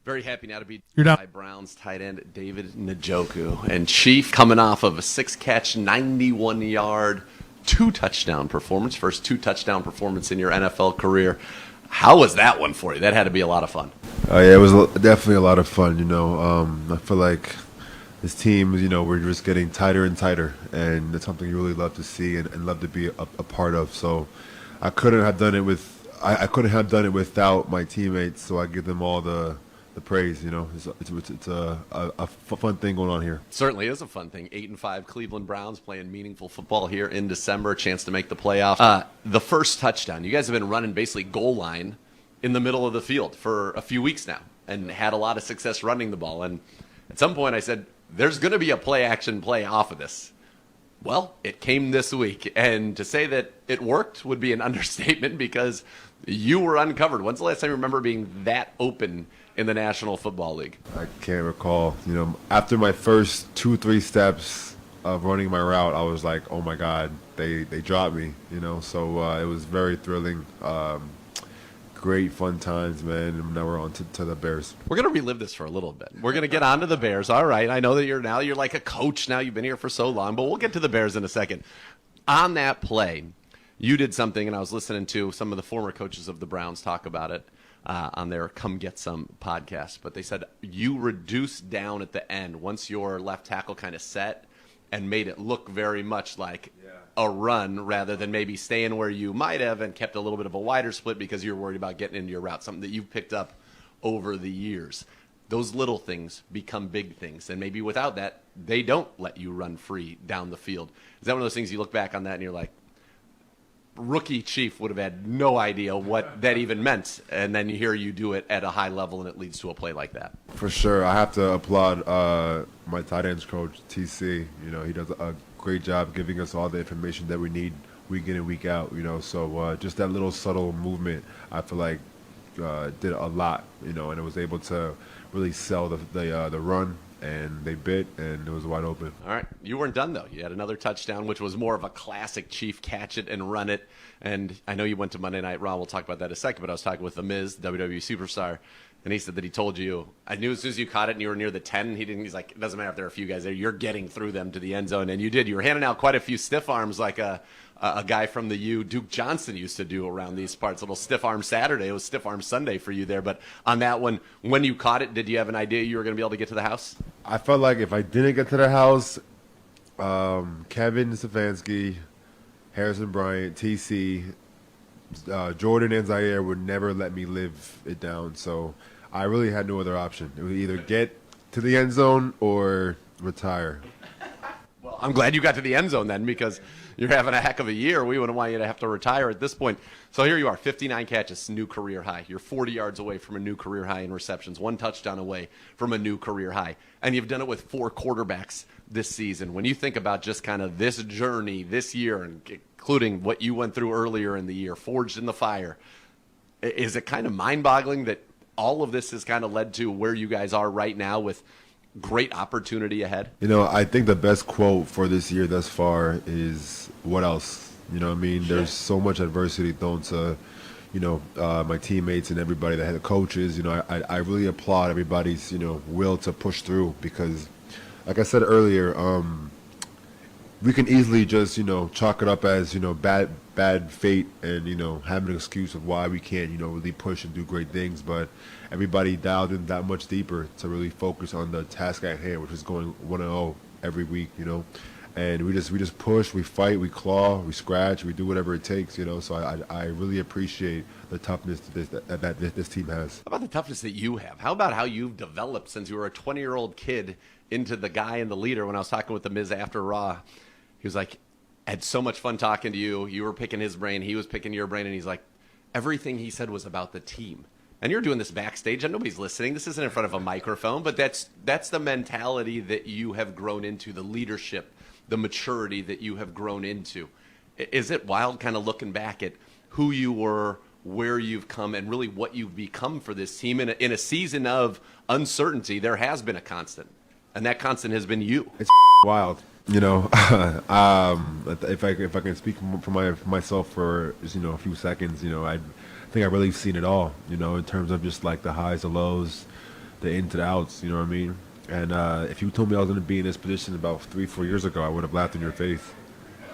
Very happy now to be You're down. by Browns tight end David Njoku. And Chief coming off of a 6-catch, 91-yard, 2-touchdown performance. First 2-touchdown performance in your NFL career. How was that one for you? That had to be a lot of fun. Yeah, it was definitely a lot of fun. I feel like this team, we're just getting tighter and tighter, and it's something you really love to see and love to be a part of. So I couldn't have done it without my teammates. So I give them all the praise. It's a fun thing going on here. Certainly is a fun thing. 8-5 Cleveland Browns playing meaningful football here in December. A chance to make the playoffs. The first touchdown. You guys have been running basically goal line in the middle of the field for a few weeks now, and had a lot of success running the ball. And at some point, I said, there's going to be a play-action play off of this. Well, it came this week, and to say that it worked would be an understatement because you were uncovered. When's the last time you remember being that open in the National Football League? I can't recall. After my first 2-3 steps of running my route, I was like, oh my God, they dropped me. So it was very thrilling. Great fun times, man. And now we're on to the Bears. We're going to relive this for a little bit. We're going to get on to the Bears. All right. I know that you're like a coach now. You've been here for so long, but we'll get to the Bears in a second. On that play, you did something, and I was listening to some of the former coaches of the Browns talk about it on their Come Get Some podcast. But they said you reduced down at the end once your left tackle kind of set and made it look very much like a run rather than maybe staying where you might have and kept a little bit of a wider split because you're worried about getting into your route, something that you've picked up over the years. Those little things become big things, and maybe without that, they don't let you run free down the field. Is that one of those things you look back on that and you're like, rookie Chief would have had no idea what that even meant, and then you hear you do it at a high level and it leads to a play like that? For sure. I have to applaud my tight ends coach, TC. He does a great job giving us all the information that we need week in and week out. So just that little subtle movement, I feel like did a lot. And it was able to really sell the run, and they bit, and it was wide open. All right. You weren't done, though. You had another touchdown, which was more of a classic Chief catch it and run it. And I know you went to Monday Night Raw. We'll talk about that in a second, but I was talking with The Miz, WWE superstar, and he said that he told you, I knew as soon as you caught it and you were near the 10, he's like, it doesn't matter if there are a few guys there, you're getting through them to the end zone. And you did. You were handing out quite a few stiff arms like a guy from the U, Duke Johnson, used to do around these parts. A little stiff arm Saturday. It was stiff arm Sunday for you there. But on that one, when you caught it, did you have an idea you were going to be able to get to the house? I felt like if I didn't get to the house, Kevin Stefanski, Harrison Bryant, TC, Jordan and Zaire would never let me live it down. So I really had no other option. It would either get to the end zone or retire. Well, I'm glad you got to the end zone then, because you're having a heck of a year. We wouldn't want you to have to retire at this point. So here you are, 59 catches, new career high. You're 40 yards away from a new career high in receptions, 1 touchdown away from a new career high. And you've done it with 4 quarterbacks this season. When you think about just kind of this journey this year, and including what you went through earlier in the year, forged in the fire, is it kind of mind-boggling that all of this has kind of led to where you guys are right now with great opportunity ahead? I think the best quote for this year thus far is, what else? There's so much adversity thrown to, my teammates and everybody, the coaches. I really applaud everybody's, will to push through, because, like I said earlier, we can easily just, chalk it up as, bad fate and, have an excuse of why we can't, really push and do great things. But everybody dialed in that much deeper to really focus on the task at hand, which is going 1-0 every week, And we just push, we fight, we claw, we scratch, we do whatever it takes, So I really appreciate the toughness that this team has. How about the toughness that you have? How about how you've developed since you were a 20-year-old kid into the guy and the leader? When I was talking with The Miz after Raw, he was like, I had so much fun talking to you. You were picking his brain. He was picking your brain. And he's like, everything he said was about the team. And you're doing this backstage, and nobody's listening. This isn't in front of a microphone, but that's the mentality that you have grown into, the leadership, the maturity that you have grown into. Is it wild kind of looking back at who you were, where you've come, and really what you've become for this team in a season of uncertainty? There has been a constant, and that constant has been you. It's wild. you know, if I can speak for myself for just, you know, a few seconds, you know, I think I've really seen it all, you know, in terms of just like the highs, the lows, the ins and outs, you know what I mean? And if you told me I was going to be in this position about 3-4 years ago, I would have laughed in your face,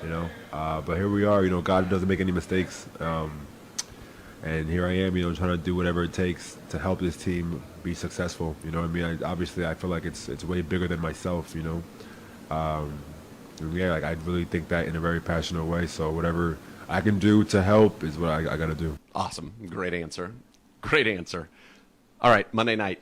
you know. But here we are, you know, God doesn't make any mistakes. And here I am, you know, trying to do whatever it takes to help this team be successful. You know what I mean? Obviously, I feel like it's way bigger than myself, you know. Yeah, like I really think that in a very passionate way. So whatever I can do to help is what I got to do. Awesome. Great answer. Great answer. All right, Monday night.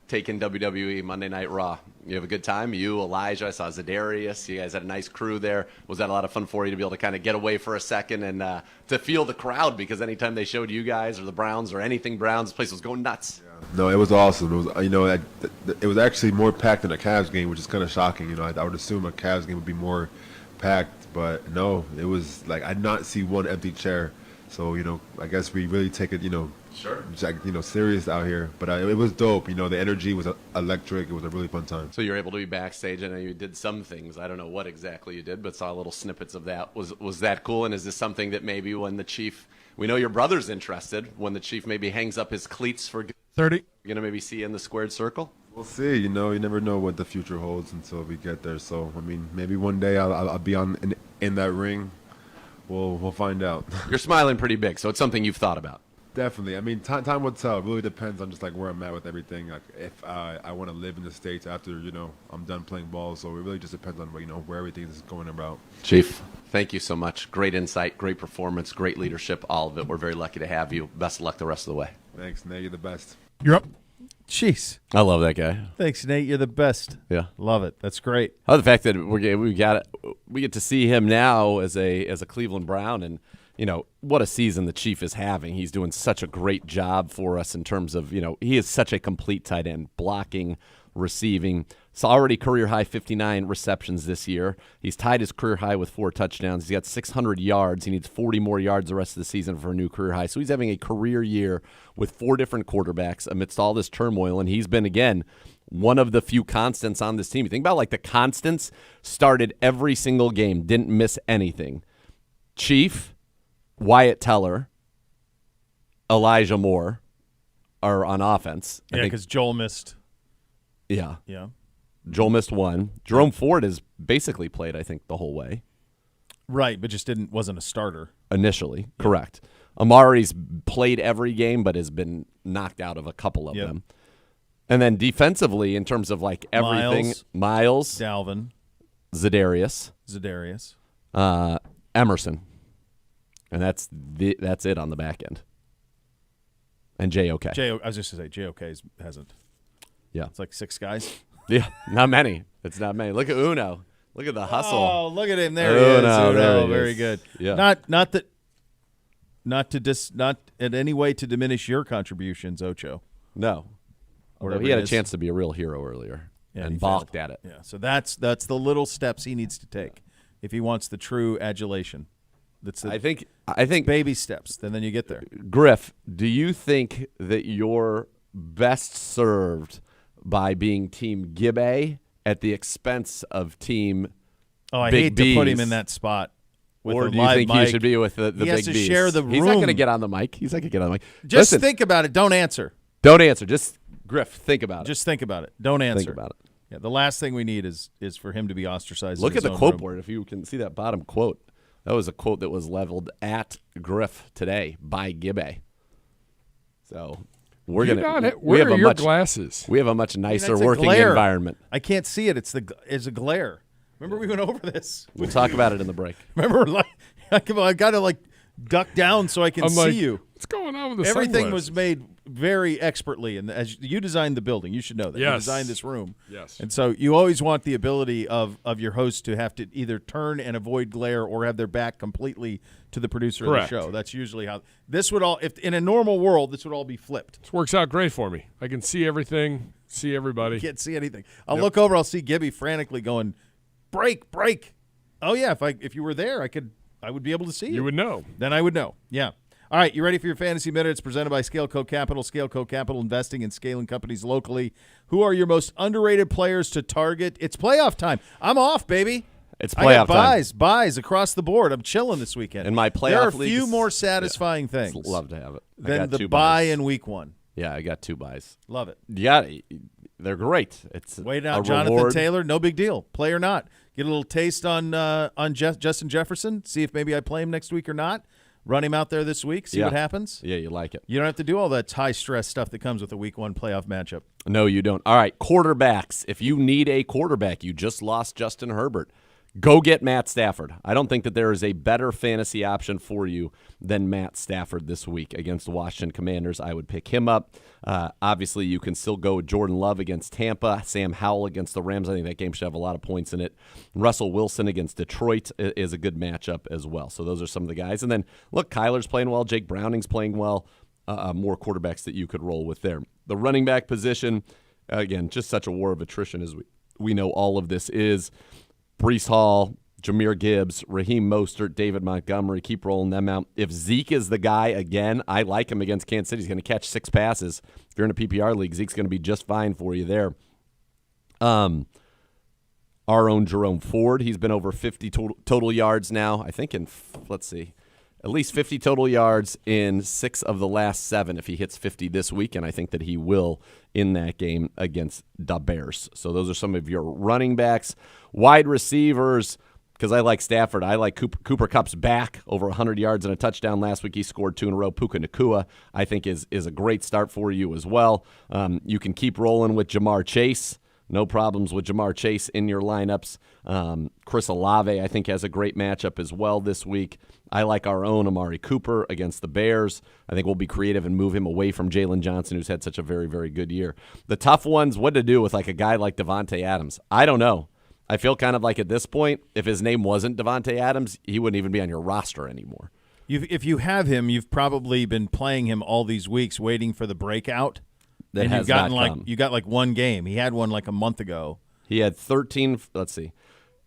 Taking WWE Monday Night Raw. You have a good time? You, Elijah, I saw Zadarius. You guys had a nice crew there. Was that a lot of fun for you to be able to kind of get away for a second and to feel the crowd? Because anytime they showed you guys or the Browns or anything Browns, the place was going nuts. No, it was awesome. It was, you know, it was actually more packed than a Cavs game, which is kind of shocking. You know, I would assume a Cavs game would be more packed, but no, it was like I did not see one empty chair. So, you know, I guess we really take it, you know, serious out here. But it was dope. You know, the energy was electric. It was a really fun time. So you're able to be backstage. I know you did some things. I don't know what exactly you did, but saw little snippets of that. Was that cool? And is this something that maybe when the Chief, we know your brother's interested, when the Chief maybe hangs up his cleats for 30, you're going to maybe see you in the squared circle? We'll see. You know, you never know what the future holds until we get there. So, I mean, maybe one day I'll be in that ring. We'll find out. You're smiling pretty big, so it's something you've thought about. Definitely. I mean, time will tell. It really depends on just like where I'm at with everything. Like if I want to live in the States after, you know, I'm done playing ball. So it really just depends on, you know, where everything is going about. Chief, thank you so much. Great insight, great performance, great leadership, all of it. We're very lucky to have you. Best of luck the rest of the way. Thanks, Nate. You're the best. You're up. Jeez. I love that guy. Thanks, Nate. You're the best. Yeah. Love it. That's great. Oh, the fact that we get to see him now as a Cleveland Brown, and you know what a season the Chief is having. He's doing such a great job for us in terms of, you know, he is such a complete tight end, blocking, receiving. It's already career high 59 receptions this year. He's tied his career high with 4 touchdowns. He's got 600 yards. He needs 40 more yards the rest of the season for a new career high. So he's having a career year with 4 different quarterbacks amidst all this turmoil, and he's been, again, one of the few constants on this team. You think about like the constants, started every single game, didn't miss anything. Chief, Wyatt Teller, Elijah Moore are on offense. Yeah, because Joel missed. Yeah. Yeah. Joel missed 1. Jerome Ford has basically played, I think, the whole way. Right, but just wasn't a starter. Initially, correct. Amari's played every game, but has been knocked out of a couple of them. And then defensively, in terms of like everything, Miles, Dalvin, Zadarius, Emerson, and that's it on the back end. And JOK. I was just going to say JOK hasn't. Yeah, it's like 6 guys. Yeah, not many. It's not many. Look at Uno. Look at the hustle. Oh, look at him! There he is. Uno, very good. Yeah. Not in any way to diminish your contributions, Ocho. No. Although he had a chance to be a real hero earlier and balked at it. Yeah, so that's the little steps he needs to take if he wants the true adulation. I think baby steps, then you get there. Griff, do you think that you're best served by being Team Gibbe at the expense of Team I Big hate B's? To put him in that spot. Or do you think he should be with the Big B's? He has to share the room. He's not going to get on the mic. Just think about it. Don't answer. Don't answer. Just, Griff, think about it. Just think about it. Don't answer. Think about it. Yeah, the last thing we need is for him to be ostracized. Look in at his the own quote room. board. If you can see that bottom quote, that was a quote that was leveled at Griff today by Gibbe. So we're Where are your glasses? We have a much nicer that's a working glare. environment. I can't see it. It's a glare. Remember we went over this. We'll talk about it in the break. Remember, I got to duck down so I can see you. What's going on with the Everything sunglasses? was made very expertly, and as you designed the building, you should know that. Yes. You designed this room. Yes. And so you always want the ability of your host to have to either turn and avoid glare or have their back completely to the producer Correct. of the show. That's usually how this would all. If in a normal world, this would all be flipped. This works out great for me. I can see everything, see everybody. Can't see anything. I'll look over. I'll see Gibby frantically going, break. Oh yeah, if you were there, I would be able to see you. You would know. Then I would know. Yeah. All right, you ready for your Fantasy Minute? It's presented by Scaleco Capital. Scaleco Capital, investing in scaling companies locally. Who are your most underrated players to target? It's playoff time. I'm off, baby. It's I got playoff time. buys across the board. I'm chilling this weekend. In my playoff there are a few leagues, more satisfying things. Love to have it. I Than got the 2 buy buys. in week 1. Yeah, I got 2 buys. Love it. Yeah, they're great. It's Wait a out, Jonathan reward. Taylor. No big deal. Play or not. Get a little taste on Justin Jefferson. See if maybe I play him next week or not. Run him out there this week. See what happens. Yeah, you like it. You don't have to do all that high stress stuff that comes with a week 1 playoff matchup. No, you don't. All right, quarterbacks. If you need a quarterback, you just lost Justin Herbert. Go get Matt Stafford. I don't think that there is a better fantasy option for you than Matt Stafford this week against the Washington Commanders. I would pick him up. Obviously, you can still go with Jordan Love against Tampa, Sam Howell against the Rams. I think that game should have a lot of points in it. Russell Wilson against Detroit is a good matchup as well. So those are some of the guys. And then, look, Kyler's playing well. Jake Browning's playing well. More quarterbacks that you could roll with there. The running back position, again, just such a war of attrition as we know all of this is. Breece Hall, Jahmyr Gibbs, Raheem Mostert, David Montgomery, keep rolling them out. If Zeke is the guy again, I like him against Kansas City. He's going to catch 6 passes. If you're in a PPR league, Zeke's going to be just fine for you there. Our own Jerome Ford, he's been over 50 total yards now. I think at least 50 total yards in 6 of the last 7 if he hits 50 this week, and I think that he will in that game against the Bears. So those are some of your running backs. Wide receivers, because I like Stafford. I like Cooper Kupp's back, over 100 yards and a touchdown last week. He scored 2 in a row. Puka Nacua, I think, is a great start for you as well. You can keep rolling with Jamar Chase. No problems with Jamar Chase in your lineups. Chris Olave, I think, has a great matchup as well this week. I like our own Amari Cooper against the Bears. I think we'll be creative and move him away from Jalen Johnson, who's had such a very, very good year. The tough ones, what to do with like a guy like Devontae Adams? I don't know. I feel kind of like at this point, if his name wasn't Devontae Adams, he wouldn't even be on your roster anymore. If you have him, you've probably been playing him all these weeks, waiting for the breakout. That and has you've gotten not come. you got like one game. He had one like a month ago. He had 13. Let's see.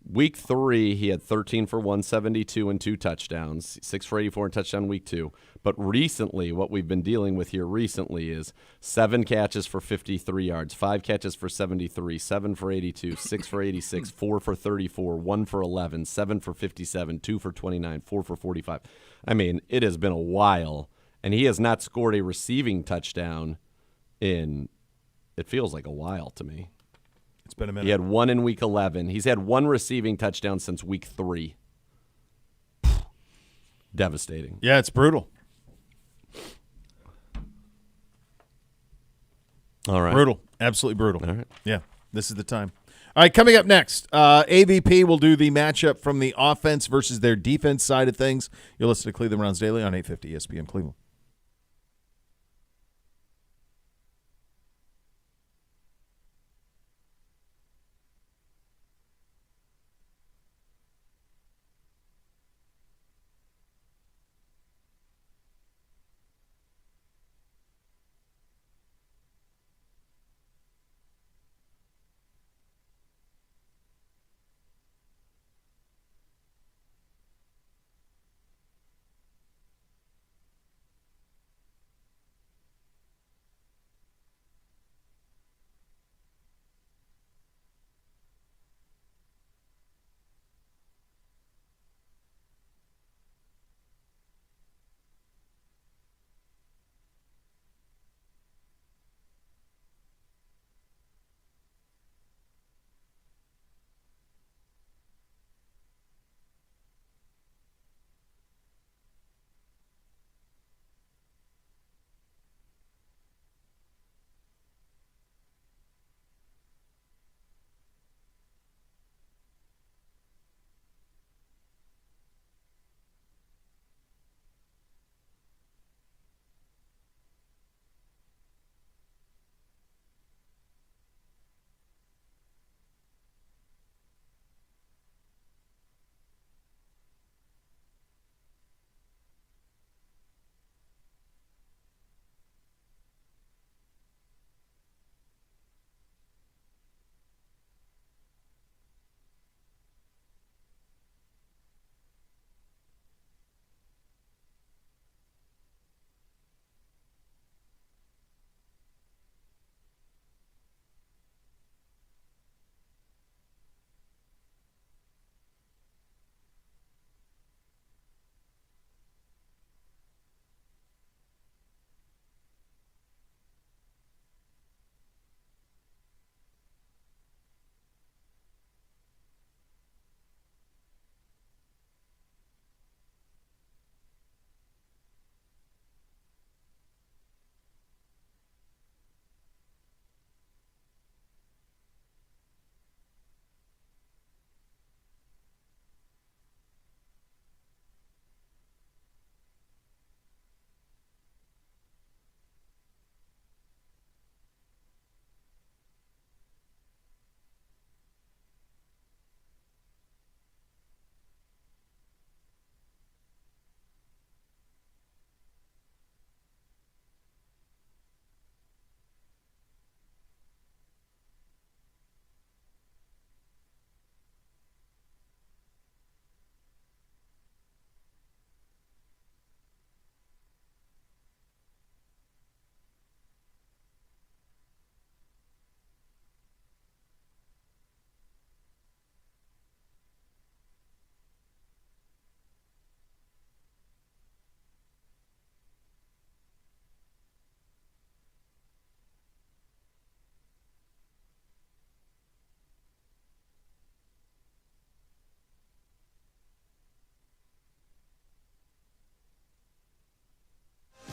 Week 3, he had 13 for 172 and 2 touchdowns, 6 for 84 and touchdown week 2. But recently, what we've been dealing with here recently is 7 catches for 53 yards, 5 catches for 73, 7 for 82, 6 for 86, 4 for 34, 1 for 11, 7 for 57, 2 for 29, 4 for 45. I mean, it has been a while, and he has not scored a receiving touchdown in, it feels like a while to me. It's been a minute. He had 1 in week 11. He's had 1 receiving touchdown since week 3. Devastating. Yeah, it's brutal. All right. Brutal. Absolutely brutal. All right. Yeah, this is the time. All right, coming up next, AVP will do the matchup from the offense versus their defense side of things. You'll listen to Cleveland Browns Daily on 850 ESPN Cleveland.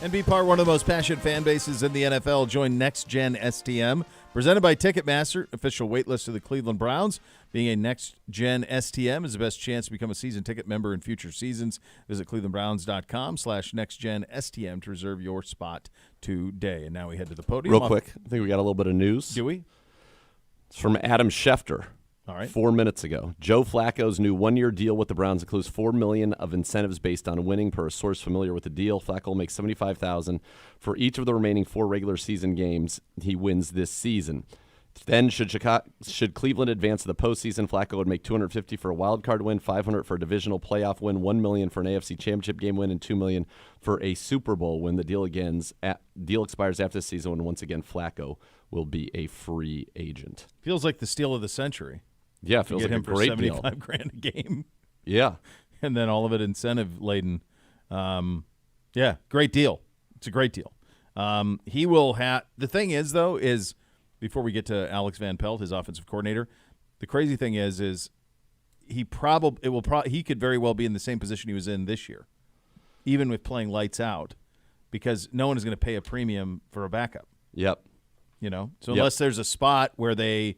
And be part of one of the most passionate fan bases in the NFL. Join Next Gen STM, presented by Ticketmaster, official waitlist of the Cleveland Browns. Being a Next Gen STM is the best chance to become a season ticket member in future seasons. Visit clevelandbrowns.com/nextgenstm to reserve your spot today. And now we head to the podium. Real quick, I think we got a little bit of news. Do we? It's from Adam Schefter. All right. 4 minutes ago. Joe Flacco's new one-year deal with the Browns includes $4 million of incentives based on winning, per a source familiar with the deal. Flacco will make $75,000 for each of the remaining 4 regular season games he wins this season. Then, should Cleveland advance to the postseason, Flacco would make $250,000 for a wild card win, $500,000 for a divisional playoff win, $1 million for an AFC Championship game win, and $2 million for a Super Bowl win. The deal expires after the season, when once again Flacco will be a free agent. Feels like the steal of the century. Yeah, feels like a great deal. $75,000 a game. Yeah, and then all of it incentive laden. Yeah, great deal. It's a great deal. He will have. The thing is, though, is before we get to Alex Van Pelt, his offensive coordinator, the crazy thing is he could very well be in the same position he was in this year, even with playing lights out, because no one is going to pay a premium for a backup. Yep. So unless there's a spot where they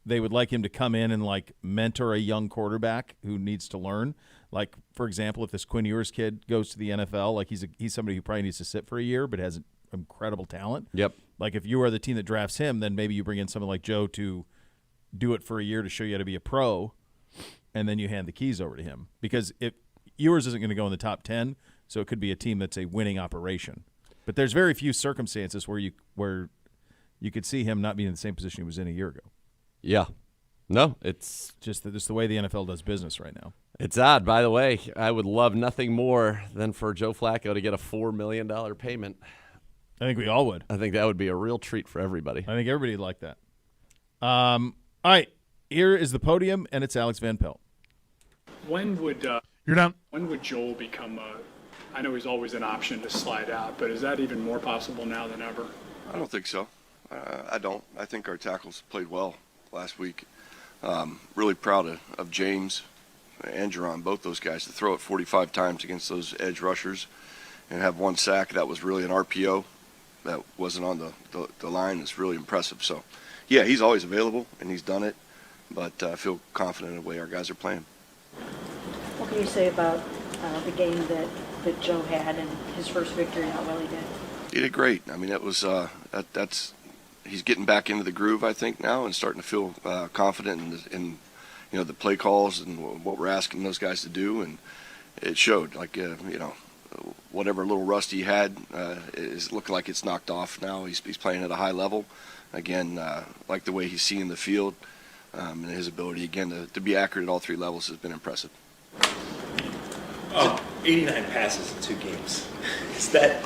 would like him to come in and like mentor a young quarterback who needs to learn. Like, for example, if this Quinn Ewers kid goes to the NFL, like he's somebody who probably needs to sit for a year but has incredible talent. Yep. Like if you are the team that drafts him, then maybe you bring in someone like Joe to do it for a year to show you how to be a pro, and then you hand the keys over to him. Because if Ewers isn't going to go in the top 10, so it could be a team that's a winning operation. But there's very few circumstances where you could see him not being in the same position he was in a year ago. Yeah. No, it's just the way the NFL does business right now. It's odd. By the way, I would love nothing more than for Joe Flacco to get a $4 million payment. I think we all would. I think that would be a real treat for everybody. I think everybody would like that. All right, here is the podium, and it's Alex Van Pelt. When would You're down. When would Joel become I know he's always an option to slide out, but is that even more possible now than ever? I don't think so. I don't. I think our tackles played well last week. Really proud of James and Jerron, both those guys, to throw it 45 times against those edge rushers and have 1 sack. That was really an RPO. That wasn't on the line. It's really impressive. So, yeah, he's always available, and he's done it. But I feel confident in the way our guys are playing. What can you say about the game that Joe had and his first victory, how well he did? He did great. I mean, that was he's getting back into the groove, I think, now, and starting to feel confident in the play calls and what we're asking those guys to do, and it showed. Like whatever little rust he had is looking like it's knocked off now. He's playing at a high level. Again, like the way he's seeing the field, and his ability again to be accurate at all 3 levels has been impressive. 89 passes in 2 games. Is that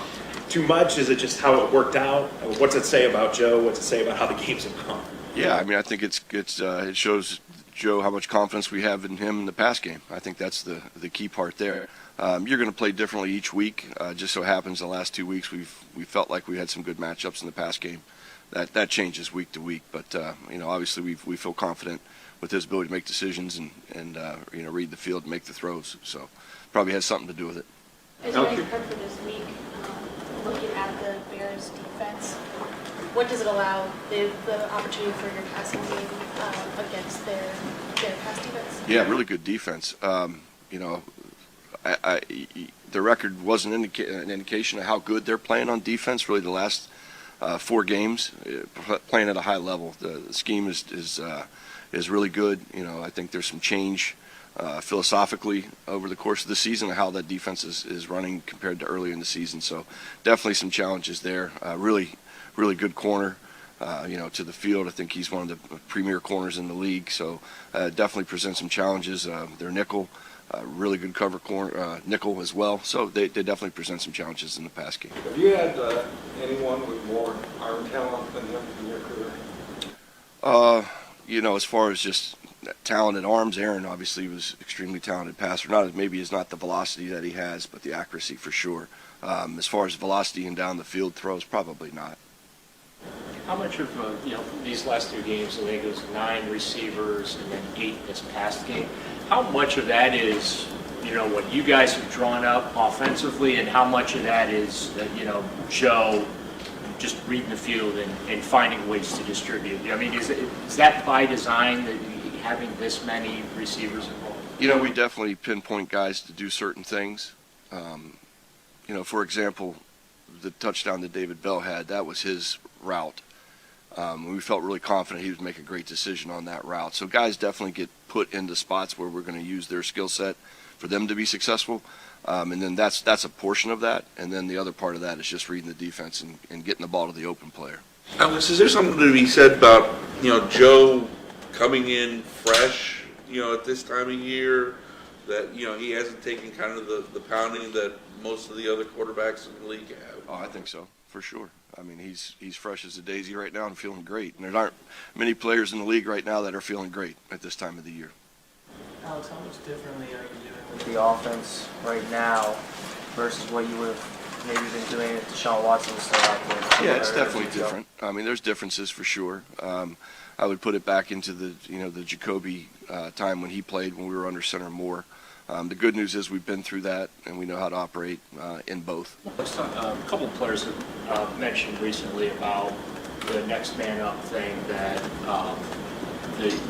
too much? Is it just how it worked out? What's it say about Joe? What's it say about how the games have gone? Yeah, I mean, I think it shows Joe how much confidence we have in him in the pass game. I think that's the key part there. You're going to play differently each week. Just so happens the last 2 weeks we felt like we had some good matchups in the pass game. That changes week to week, but obviously we feel confident with his ability to make decisions and read the field and make the throws. So probably has something to do with it. As you guys prep for this week, looking at the Bears' defense, what does it allow the opportunity for your passing game against their pass defense? Yeah, really good defense. The record wasn't an indication of how good they're playing on defense. Really, the last 4 games, playing at a high level. The scheme is really good. I think there's some change philosophically over the course of the season of how that defense is running compared to earlier in the season. So definitely some challenges there. Really good corner, to the field. I think he's one of the premier corners in the league. So definitely present some challenges. Their nickel, really good cover corner, nickel as well. So they definitely present some challenges in the pass game. Have you had anyone with more arm talent than him in your career? As far as just talented arms, Aaron obviously was extremely talented passer. Maybe is not the velocity that he has, but the accuracy for sure. As far as velocity and down the field throws, probably not. How much of these last 2 games, the way it goes 9 receivers and then 8 in this past game, how much of that is what you guys have drawn up offensively, and how much of that is, Joe just reading the field and finding ways to distribute? I mean, is that by design, that having this many receivers involved? We definitely pinpoint guys to do certain things. For example, the touchdown that David Bell had, that was his route. We felt really confident he would make a great decision on that route. So guys definitely get put into spots where we're going to use their skill set for them to be successful. And then that's a portion of that. And then the other part of that is just reading the defense and getting the ball to the open player. Alex, is there something to be said about, Joe coming in fresh, at this time of year, that, he hasn't taken kind of the pounding that most of the other quarterbacks in the league have? Oh, I think so, for sure. I mean, he's fresh as a daisy right now and feeling great. And there aren't many players in the league right now that are feeling great at this time of the year. Alex, how much differently are you doing with the offense right now versus what you would have maybe been doing if Deshaun Watson was still out there? Yeah, it's definitely different. I mean, there's differences for sure. I would put it back into the Jacoby time when he played, when we were under center more. The good news is we've been through that, and we know how to operate in both. A couple of players have mentioned recently about the next man up thing, that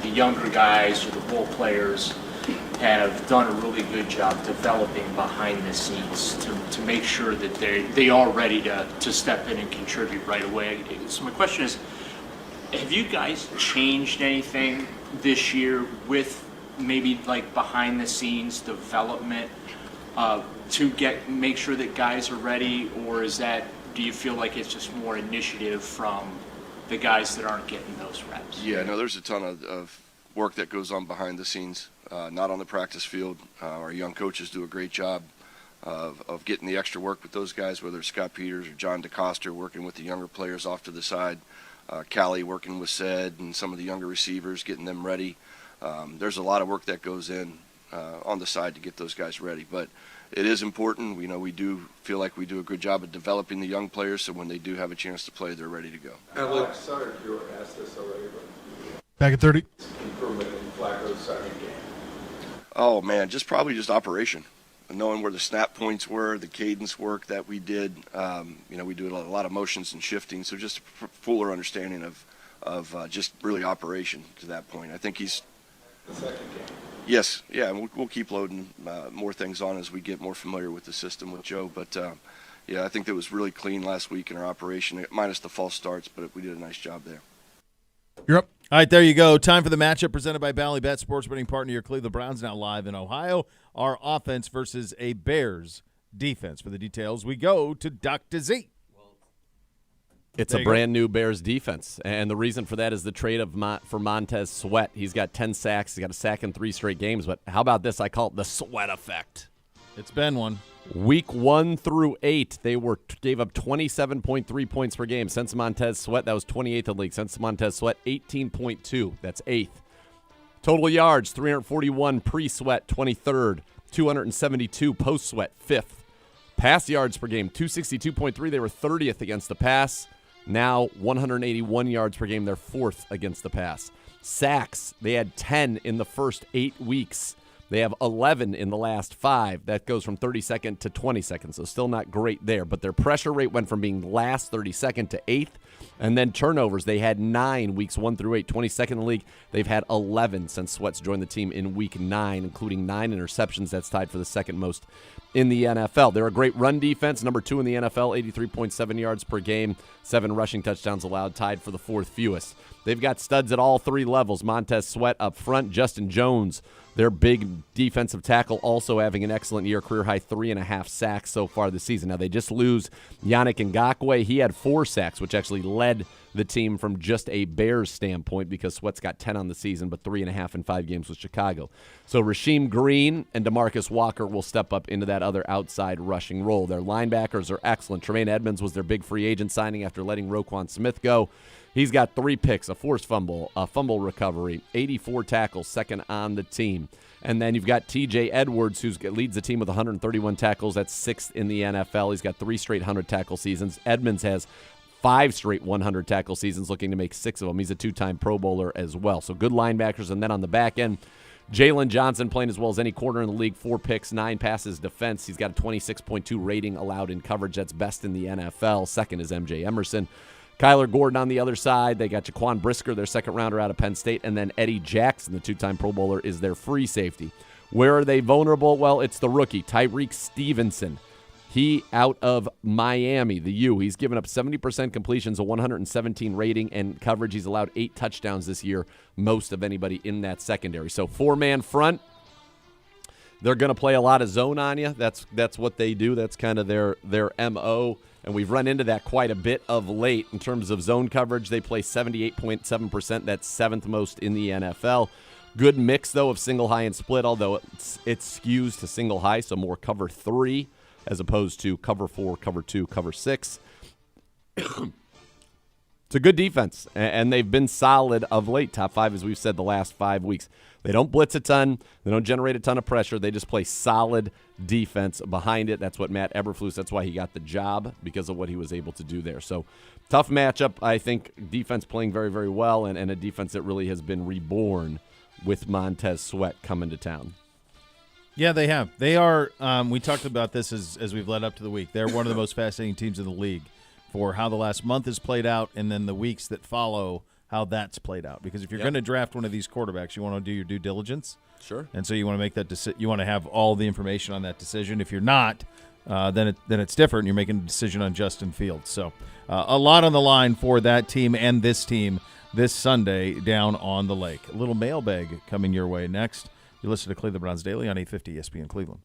the younger guys or the role players have done a really good job developing behind the scenes to make sure that they are ready to step in and contribute right away. So my question is, have you guys changed anything this year with maybe like behind the scenes development to make sure that guys are ready, or do you feel like it's just more initiative from the guys that aren't getting those reps? Yeah, no, there's a ton of work that goes on behind the scenes, not on the practice field. Our young coaches do a great job of getting the extra work with those guys, whether it's Scott Peters or John DeCoster working with the younger players off to the side, Callie working with Sed and some of the younger receivers, getting them ready. There's a lot of work that goes in on the side to get those guys ready, but it is important. We do feel like we do a good job of developing the young players, so when they do have a chance to play, they're ready to go. Alex, sorry if you were asked this already, but back at 30. Improvement in Flacco's second game. Oh man, probably just operation, knowing where the snap points were, the cadence work that we did. We do a lot of motions and shifting, so just a fuller understanding of just really operation to that point. I think he's the second game. Yes, yeah, we'll keep loading more things on as we get more familiar with the system with Joe. But yeah, I think that was really clean last week in our operation, minus the false starts, but we did a nice job there. You're up. All right, there you go. Time for the matchup presented by Ballybet, sports betting partner, your Cleveland Browns, now live in Ohio. Our offense versus a Bears defense. For the details, we go to Dr. Z. It's a brand new Bears defense, and the reason for that is the trade for Montez Sweat. He's got 10 sacks. He's got a sack in 3 straight games, but how about this? I call it the Sweat effect. It's been one. Week 1 through 8, they gave up 27.3 points per game. Since Montez Sweat, that was 28th in the league. Since Montez Sweat, 18.2. That's 8th. Total yards, 341 pre-Sweat, 23rd. 272 post-Sweat, 5th. Pass yards per game, 262.3. They were 30th against the pass. Now 181 yards per game. They're 4th against the pass. Sacks, they had 10 in the first 8 weeks. They have 11 in the last 5. That goes from 32nd to 22nd, so still not great there. But their pressure rate went from being last 32nd to 8th. And then turnovers, they had 9 weeks 1 through 8, 22nd in the league. They've had 11 since Sweats joined the team in week 9, including 9 interceptions. That's tied for the second most in the NFL. They're a great run defense, number 2 in the NFL, 83.7 yards per game, 7 rushing touchdowns allowed, tied for the 4th fewest. They've got studs at all 3 levels. Montez Sweat up front, Justin Jones, their big defensive tackle, also having an excellent year, career-high 3.5 sacks so far this season. Now, they just lose Yannick Ngakoue. He had 4 sacks, which actually led the team from just a Bears standpoint because Sweat's got 10 on the season, but 3.5 in 5 games with Chicago. So Rasheem Green and DeMarcus Walker will step up into that other outside rushing role. Their linebackers are excellent. Tremaine Edmonds was their big free agent signing after letting Roquan Smith go. He's got 3 picks, a forced fumble, a fumble recovery, 84 tackles, second on the team. And then you've got TJ Edwards, who leads the team with 131 tackles. That's 6th in the NFL. He's got 3 straight 100-tackle seasons. Edmonds has 5 straight 100-tackle seasons, looking to make 6 of them. He's a 2-time Pro Bowler as well. So good linebackers. And then on the back end, Jalen Johnson playing as well as any corner in the league, 4 picks, 9 passes defense. He's got a 26.2 rating allowed in coverage. That's best in the NFL. Second is MJ Emerson. Kyler Gordon on the other side. They got Jaquan Brisker, their second rounder out of Penn State, and then Eddie Jackson, the 2-time Pro Bowler, is their free safety. Where are they vulnerable? Well, it's the rookie, Tyreek Stevenson. He out of Miami, the U. He's given up 70% completions, a 117 rating, and coverage. He's allowed 8 touchdowns this year, most of anybody in that secondary. So 4-man front. They're going to play a lot of zone on you. That's what they do. That's kind of their MO. And we've run into that quite a bit of late in terms of zone coverage. They play 78.7%. That's 7th most in the NFL. Good mix, though, of single high and split, although it skews to single high, so more cover 3 as opposed to cover 4, cover 2, cover 6. It's a good defense, and they've been solid of late. Top 5, as we've said, the last 5 weeks. They don't blitz a ton. They don't generate a ton of pressure. They just play solid defense behind it. That's what Matt Eberflus, that's why he got the job, because of what he was able to do there. So tough matchup. I think defense playing very, very well, and a defense that really has been reborn with Montez Sweat coming to town. Yeah, they have. They are, we talked about this as we've led up to the week. They're one of the most fascinating teams in the league for how the last month has played out and then the weeks that follow, how that's played out. Because if you're going to draft one of these quarterbacks, you want to do your due diligence. Sure. And so you want to make that you want to have all the information on that decision. If you're not, then it's different. You're making a decision on Justin Fields. So a lot on the line for that team and this team this Sunday down on the lake. A little mailbag coming your way next. You listen to Cleveland Browns Daily on 850 ESPN Cleveland.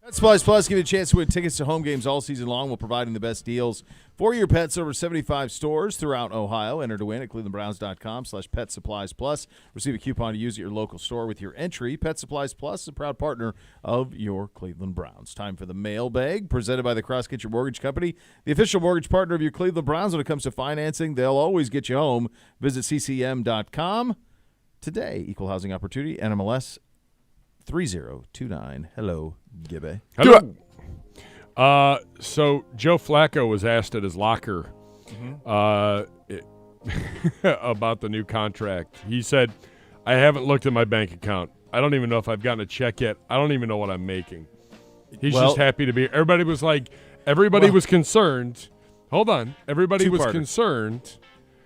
Pet Supplies Plus give you a chance to win tickets to home games all season long while providing the best deals for your pets. Over 75 stores throughout Ohio. Enter to win at clevelandbrowns.com/Pet Supplies Plus. Receive a coupon to use at your local store with your entry. Pet Supplies Plus is a proud partner of your Cleveland Browns. Time for the mailbag, presented by the Cross Country Mortgage Company, the official mortgage partner of your Cleveland Browns. When it comes to financing, they'll always get you home. Visit ccm.com today. Equal housing opportunity, NMLS 3029. Hello, Gibby. Hello. So Joe Flacco was asked at his locker about the new contract. He said, I haven't looked at my bank account. I don't even know if I've gotten a check yet. I don't even know what I'm making. He's just happy to be. Everybody was was concerned. Hold on. Everybody was concerned.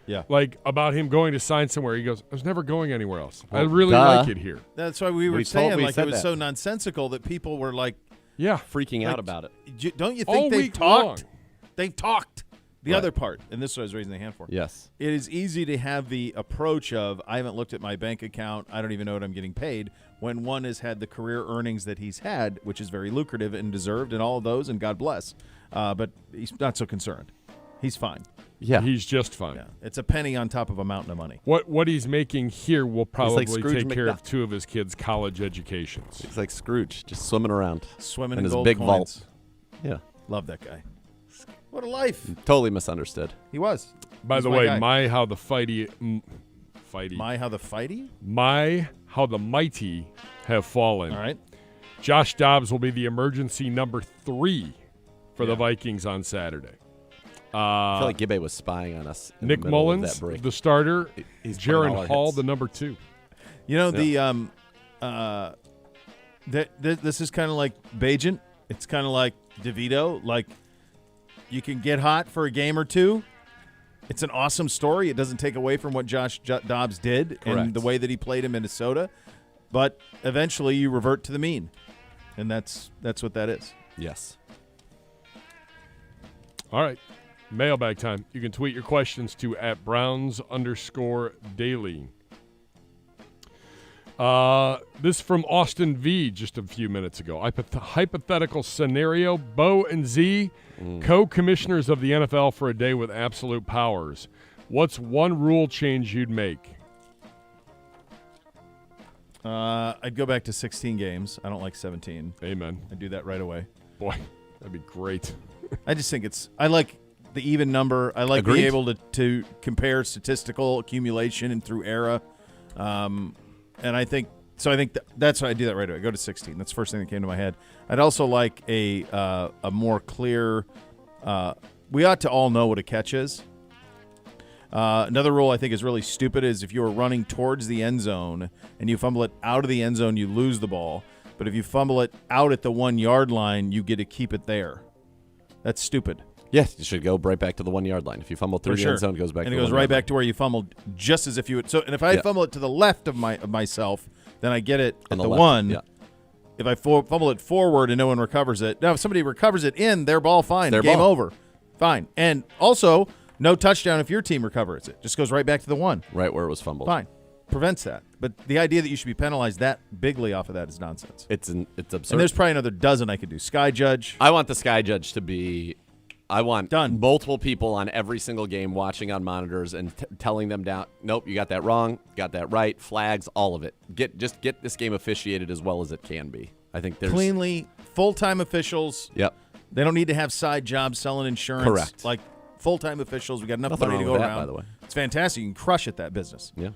Yeah. Like about him going to sign somewhere. He goes, I was never going anywhere else. I Well, really like it here. That's why we were saying it was so nonsensical that people were like, freaking out about it. Don't you All think they've week talked? long. They've talked. The Right. other part, and this is what I was raising the hand for. Yes. It is easy to have the approach of, I haven't looked at my bank account. I don't even know what I'm getting paid, when one has had the career earnings that he's had, which is very lucrative and deserved, and all of those, and God bless. But he's not so concerned. He's fine. Yeah. He's just fine. Yeah. It's a penny on top of a mountain of money. What he's making here will probably Scrooge take care of McDuck. 2 of his kids' college educations. He's like Scrooge, just swimming around. Swimming in in his gold big coins. vault. Yeah. Love that guy. What a life. Totally misunderstood. He was. By He's the my way, guy. my how the fighty. My how the fighty? My how the mighty have fallen. All right. Josh Dobbs will be the emergency number 3 for the Vikings on Saturday. I feel like Gibbe was spying on us. In Nick the middle of Mullins, that break. the starter. He's playing all Jaron our Hall, hits. the number 2. You know, this is kind of like Bajent. It's kind of like DeVito. Like, you can get hot for a game or two. It's an awesome story. It doesn't take away from what Josh Dobbs did and the way that he played in Minnesota. But eventually you revert to the mean. And that's what that is. Yes. All right. Mailbag time. You can tweet your questions to @Browns_daily. This from Austin V just a few minutes ago. Hypothetical scenario: Bo and Z, co-commissioners of the NFL for a day with absolute powers. What's one rule change you'd make? I'd go back to 16 games. I don't like 17. Amen. I'd do that right away. Boy, that'd be great. I just think I like the even number. I like being able to compare statistical accumulation and through era. And I think that's why I do that right away. I go to 16. That's the first thing that came to my head. I'd also like a more clear. We ought to all know what a catch is. Another rule I think is really stupid is if you are running towards the end zone and you fumble it out of the end zone, you lose the ball. But if you fumble it out at the 1 yard line, you get to keep it there. That's stupid. Yes, you should go right back to the 1 yard line. If you fumble through the end zone, it goes back. And to it goes the right back to where you fumbled, just as if you would. So, and if I fumble it to the left of myself, then I get it at the left, 1. yeah. If I fumble it forward and no one recovers it, now if somebody recovers it in, their ball, fine, game over, fine. And also, no touchdown if your team recovers it. Just goes right back to the 1. Right where it was fumbled. Fine. Prevents that. But the idea that you should be penalized that bigly off of that is nonsense. It's absurd. And there's probably another dozen I could do. Sky Judge. I want the Sky Judge to be. I want multiple people on every single game watching on monitors and telling them down. Nope, you got that wrong. Got that right. Flags, all of it. Just get this game officiated as well as it can be. I think there's cleanly full-time officials. Yep. They don't need to have side jobs selling insurance. Correct. Like full-time officials, we got enough Nothing money to wrong go with that, around. by the way. It's fantastic. You can crush at that business. Yeah.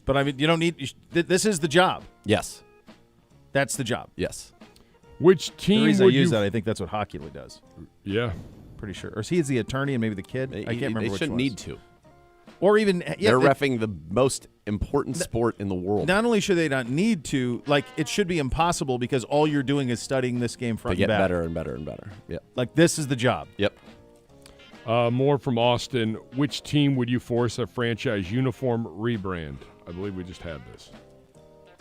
But I mean, you don't need. This is the job. Yes. That's the job. Yes. Which team the reason would I use you? that, I think that's what Hockley does. Yeah. Pretty sure. Or is he the attorney and maybe the kid? I can't remember They which shouldn't one. need to. Or even They're reffing the most important sport in the world. Not only should they not need to, like it should be impossible because all you're doing is studying this game front to get and back. better and better and better. Yep. Like this is the job. Yep. More from Austin. Which team would you force a franchise uniform rebrand? I believe we just had this.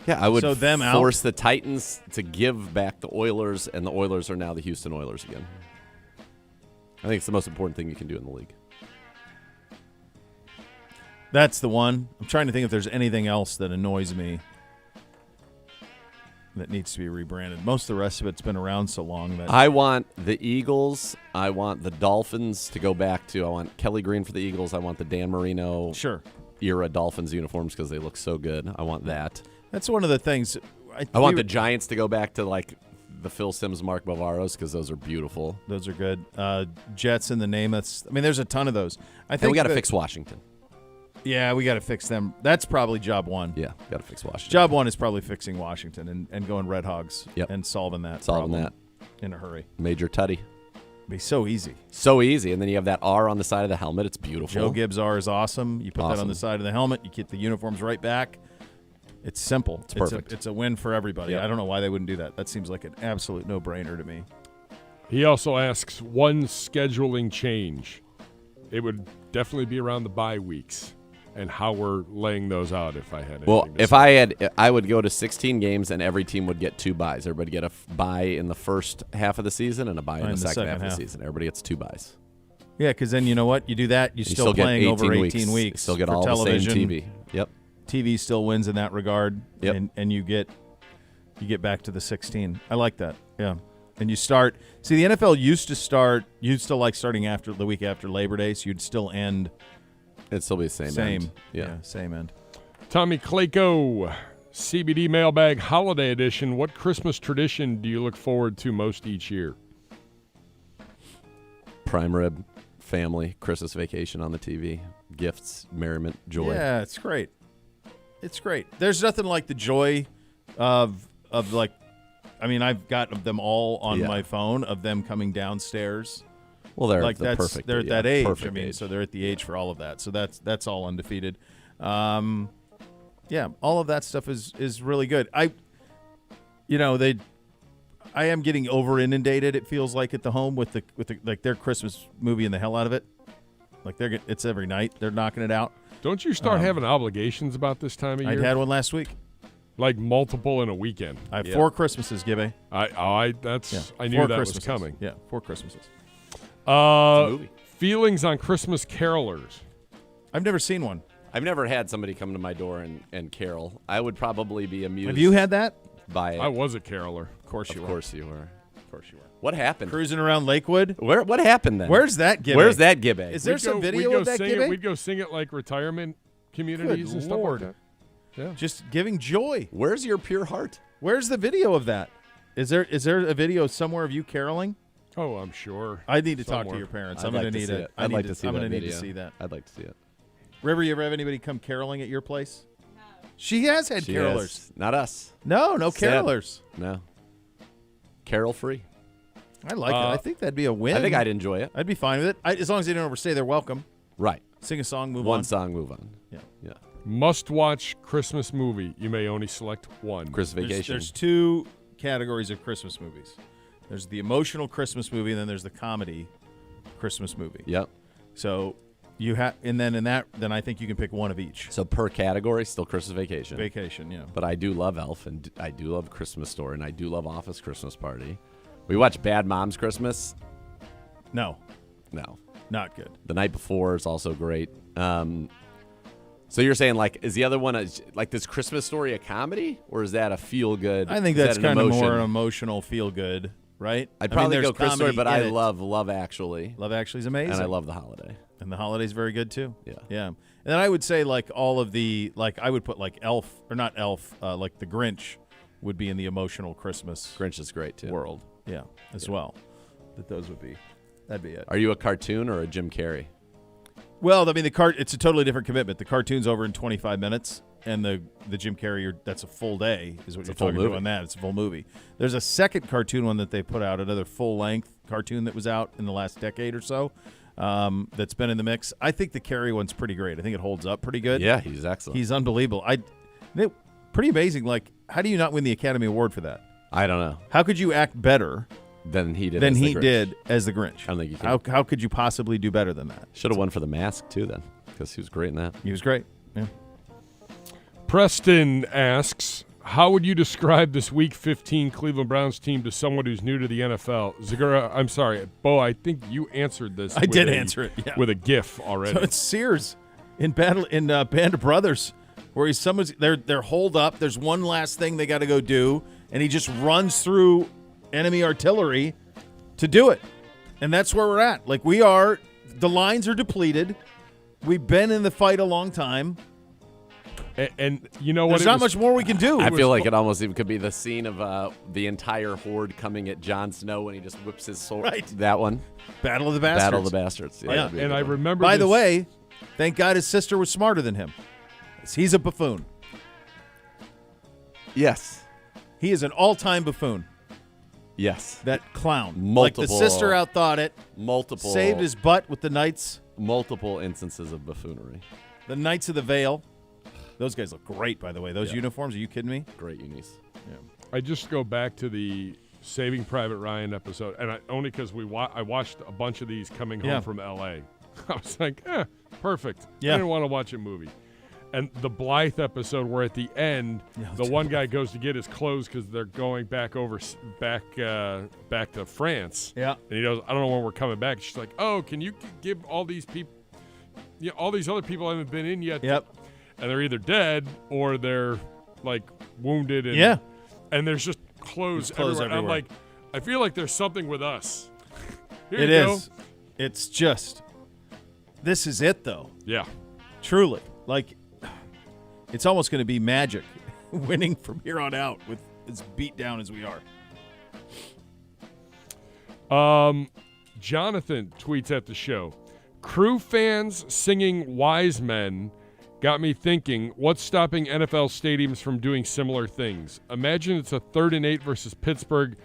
Yeah, I would So them out? force the Titans to give back the Oilers, and the Oilers are now the Houston Oilers again. I think it's the most important thing you can do in the league. That's the one. I'm trying to think if there's anything else that annoys me that needs to be rebranded. Most of the rest of it's been around so long that I want the Eagles. I want the Dolphins to go back to. I want Kelly Green for the Eagles. I want the Dan Marino era Dolphins uniforms because they look so good. I want that. That's one of the things. I want the Giants to go back to like the Phil Simms, Mark Bavaros because those are beautiful. Those are good. Jets in the name. There's a ton of those. I think and we got to fix Washington. Yeah, we got to fix them. That's probably job one. Yeah, got to fix Washington. Job one is probably fixing Washington and going Red Hogs and solving that in a hurry. Major Tutty. It'd be so easy. So easy. And then you have that R on the side of the helmet. It's beautiful. Joe Gibbs R is awesome. You put that on the side of the helmet. You get the uniforms right back. It's simple. It's perfect. It's a win for everybody. Yep. I don't know why they wouldn't do that. That seems like an absolute no-brainer to me. He also asks one scheduling change. It would definitely be around the bye weeks and how we're laying those out if I had anything to say. I would go to 16 games and every team would get 2 byes. Everybody get a bye in the first half of the season and a bye in the second half of the season. Everybody gets 2 byes. Yeah, because then you know what? You do that, you're still playing over 18 weeks. You still get all television. the same TV. Yep. TV still wins in that regard. Yep. And you get back to the 16. I like that. Yeah. And you start. See, the NFL used to like starting after the week after Labor Day, so you'd still end. It'd still be the same end. Yeah, same end. Tommy Clayco, CBD Mailbag Holiday Edition. What Christmas tradition do you look forward to most each year? Prime rib, family, Christmas vacation on the TV, gifts, merriment, joy. Yeah, it's great. It's great. There's nothing like the joy of like, I mean, I've got them all on my phone of them coming downstairs. Well, they're like the perfect. They're at that age. Perfect I mean, age. so they're at the age for all of that. So that's all undefeated. Yeah, all of that stuff is really good. I am getting over inundated. It feels like at the home with the like their Christmas movie and the hell out of it. Like it's every night they're knocking it out. Don't you start having obligations about this time of year? I had one last week. Like multiple in a weekend. I have 4 Christmases, Gibby. I knew that was coming. Yeah, 4 Christmases. Feelings on Christmas carolers. I've never seen one. I've never had somebody come to my door and carol. I would probably be amused. Have you had that? By it. I was a caroler. Of course you were. Of course you were. What happened? Cruising around Lakewood? What happened then? Where's that Gibby? Is there some video of that Gibby? We'd go sing it like retirement communities and stuff like that. Yeah. Just giving joy. Where's your pure heart? Where's the video of that? Is there a video somewhere of you caroling? Oh, I'm sure. I need to talk to your parents. I'm going to need it. I'd like to see that. I'm going to need to see that. I'd like to see it. River, you ever have anybody come caroling at your place? No. She has had carolers. Not us. No carolers. No. Carol free. I like it. I think that'd be a win. I think I'd enjoy it. I'd be fine with it. As long as they don't overstay, they're welcome. Right. Sing a song, move on. One song, move on. Yeah. Must-watch Christmas movie. You may only select one. Christmas Vacation. There's 2 categories of Christmas movies. There's the emotional Christmas movie, and then there's the comedy Christmas movie. Yep. So you have, and then then I think you can pick one of each. So per category, still Christmas Vacation. Vacation, yeah. But I do love Elf, and I do love Christmas Story, and I do love Office Christmas Party. We watched Bad Moms Christmas. No, not good. The Night Before is also great. So you're saying, like, is the other one like this Christmas Story a comedy, or is that a feel good? I think that's kind of more emotional feel good, right? I'd probably go Christmas Story, but I love Love Actually. Love Actually is amazing, and I love The Holiday. And The Holiday's very good too. Yeah. And then I would say like all of the I would put like Elf or not Elf, like The Grinch would be in the emotional Christmas. Grinch is great too. World, as well. That'd be it. Are you a cartoon or a Jim Carrey? Well, I mean, it's a totally different commitment. The cartoon's over in 25 minutes, and the Jim Carrey, that's a full day, is what you're talking about on that. It's a full movie. There's a second cartoon one that they put out, another full-length cartoon that was out in the last decade or so that's been in the mix. I think the Carrey one's pretty great. I think it holds up pretty good. Yeah, he's excellent. He's unbelievable. Pretty amazing. Like, how do you not win the Academy Award for that? I don't know. How could you act better than he did as the Grinch? I don't think you can. How could you possibly do better than that? Should have won for The Mask too then, because he was great in that. He was great. Yeah. Preston asks, how would you describe this Week 15 Cleveland Browns team to someone who's new to the NFL? Zagura, I'm sorry, Bo, I think you answered this. I did answer it, yeah. With a GIF already. So it's Sears in Band of Brothers, where they're holed up. There's one last thing they got to go do, and he just runs through enemy artillery to do it. And that's where we're at. Like, the lines are depleted. We've been in the fight a long time. And you know what? There's not much more we can do. I feel like it almost even could be the scene of the entire horde coming at Jon Snow when he just whips his sword. Right. That one. Battle of the Bastards. Battle of the Bastards. Yeah. And I remember. By the way, thank God his sister was smarter than him. He's a buffoon. Yes. He is an all-time buffoon. Yes. That clown. Multiple. Like the sister outthought it. Multiple. Saved his butt with the Knights. Multiple instances of buffoonery. The Knights of the Vale. Those guys look great, by the way. Those uniforms, are you kidding me? Great unis. Yeah. I just go back to the Saving Private Ryan episode, and only because I watched a bunch of these coming home from L.A. I was like, perfect. Yeah. I didn't want to watch a movie. And the Blythe episode, where at the end, the one guy goes to get his clothes because they're going back to France. Yeah. And he goes, I don't know when we're coming back. She's like, oh, can you give all these people, all these other people haven't been in yet. Yep. And they're either dead or they're like wounded. And, and there's just clothes everywhere. And I'm like, I feel like there's something with us. Here It you go. is. It's just, this is it, though. Yeah. Truly. Like, it's almost going to be magic winning from here on out with as beat down as we are. Jonathan tweets at the show. Crew fans singing Wise Men got me thinking, what's stopping NFL stadiums from doing similar things? Imagine it's a 3rd and 8 versus Pittsburgh,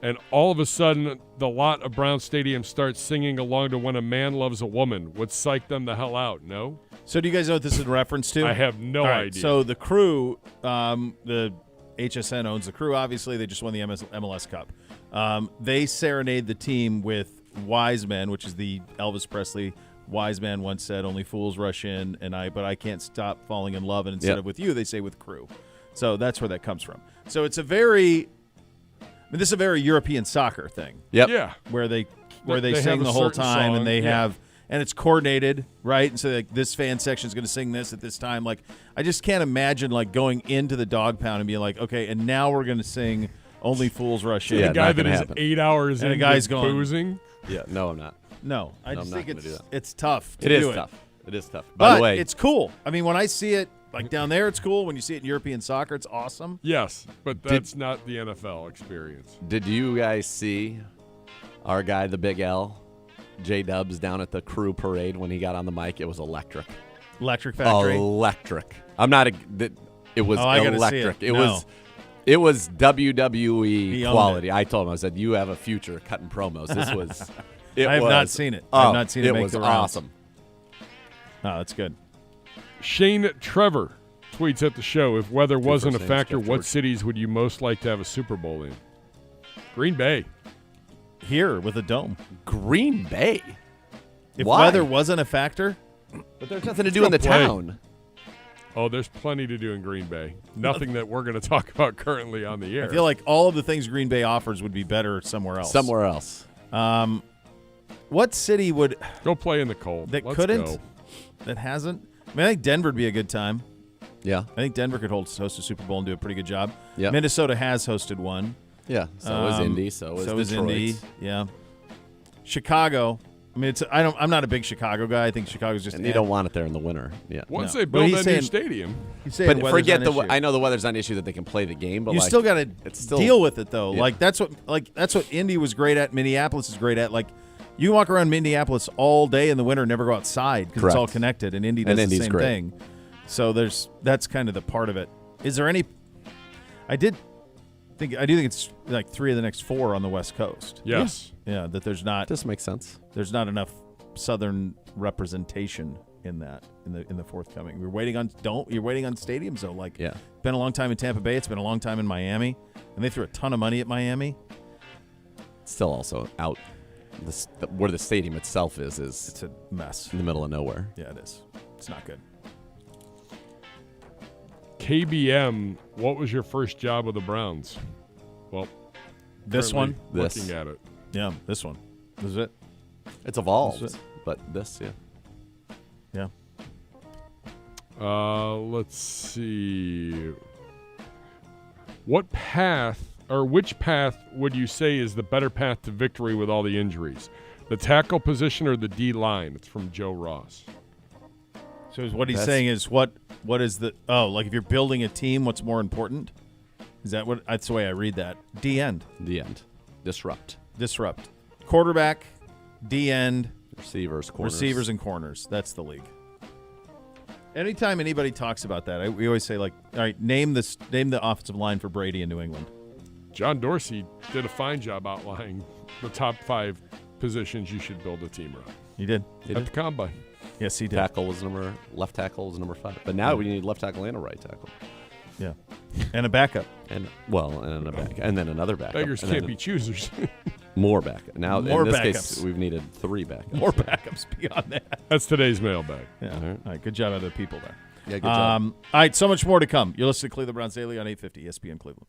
and all of a sudden the lot of Brown Stadium starts singing along to When a Man Loves a Woman. Would psych them the hell out, no? So do you guys know what this is in reference to? I have no idea. So the Crew, the HSN owns the Crew, obviously. They just won the MLS Cup. They serenade the team with Wise Men, which is the Elvis Presley Wise Man once said, only fools rush in, but I can't stop falling in love. And instead of with you, they say with Crew. So that's where that comes from. So it's this is a very European soccer thing. Yep. Yeah. Where they They sing have a the whole certain time song, and they yeah. have, and it's coordinated, right? And so like this fan section is going to sing this at this time. Like, I just can't imagine like going into the dog pound and being like, okay, and now we're going to sing Only Fools Rush In. Yeah, the guy not that gonna is happen. 8 hours And in the guy's with going, boozing. Yeah, no, I'm not. No, I No, just I'm not think gonna do that. it's tough to It do is it. tough. It is tough. By the way, it's cool. I mean, when I see it like down there, it's cool. When you see it in European soccer, it's awesome. Yes, but that's not the NFL experience. did you guys see our guy, the Big L, J-Dubs, down at the Crew parade when he got on the mic? It was electric. Electric Factory. Electric. I'm not it was I gotta see electric. it. It was WWE He owned quality. it. I told him, I said, you have a future cutting promos. This was I have not seen it. I have not seen it make was the rounds. awesome. Oh, that's good. Shane Trevor tweets at the show, if weather wasn't a first names, factor, Jeff what George. cities would you most like to have a Super Bowl in? Green Bay. Here with a dome. Green Bay. If Why? weather wasn't a factor, But there's nothing to do in the play. town. Oh, there's plenty to do in Green Bay. Nothing that we're going to talk about currently on the air. I feel like all of the things Green Bay offers would be better somewhere else. Somewhere else. What city would Go play in the cold. that Let's couldn't go. that hasn't? I mean, I think Denver would be a good time. Yeah. I think Denver could host a Super Bowl and do a pretty good job. Yep. Minnesota has hosted one. Yeah. So is Indy. So is Detroit. Indy. Yeah. Chicago. I mean, I'm not a big Chicago guy. I think Chicago's just. And you don't want it there in the winter. Yeah. Once No. they But build he's that saying- new stadium. But forget I know the weather's not an issue that they can play the game, but you like, still got to it's still deal with it though. Yeah. Like that's what Indy was great at. Minneapolis is great at. Like you walk around Minneapolis all day in the winter, and never go outside because it's all Correct. connected. And Indy does the Indy's same great. thing. So that's kind of the part of it. Is there any? I do think it's like 3 of the next 4 on the West Coast. Yes. Yeah, that there's not. This makes sense. There's not enough Southern representation in that in the forthcoming. You're waiting on stadiums though. Like Yeah. been a long time in Tampa Bay. It's been a long time in Miami, and they threw a ton of money at Miami. Still also out where the stadium itself is It's a mess. in the middle of nowhere. Yeah, it is. It's not good. KBM, what was your first job with the Browns? Well, This one? currently This. looking at it. Yeah, this one. This is it. It's evolved, That's but this, yeah. Yeah. Let's see. Which path would you say is the better path to victory with all the injuries? The tackle position or the D line? It's from Joe Ross. So what he's saying is what is the like if you're building a team, what's more important? Is that what? That's the way I read that. D end. The end. Disrupt. Quarterback, D end, receivers, corners. Receivers and corners. That's the league. Anytime anybody talks about that, we always say, like, all right, name the offensive line for Brady in New England. John Dorsey did a fine job outlining the top 5 positions you should build a team around. He did. At the Combine. Yes, he did. Left tackle was number 5. But now we need left tackle and a right tackle. Yeah. And a backup. And a back. And then another backup. Beggars can't be choosers. More backup. Now, more in this backups. case, we've needed 3 backups. More backups beyond that. That's today's mailbag. Yeah. All right. Good job, other people there. Yeah, good job. All right, so much more to come. You're listening to Cleveland Browns Daily on 850 ESPN Cleveland.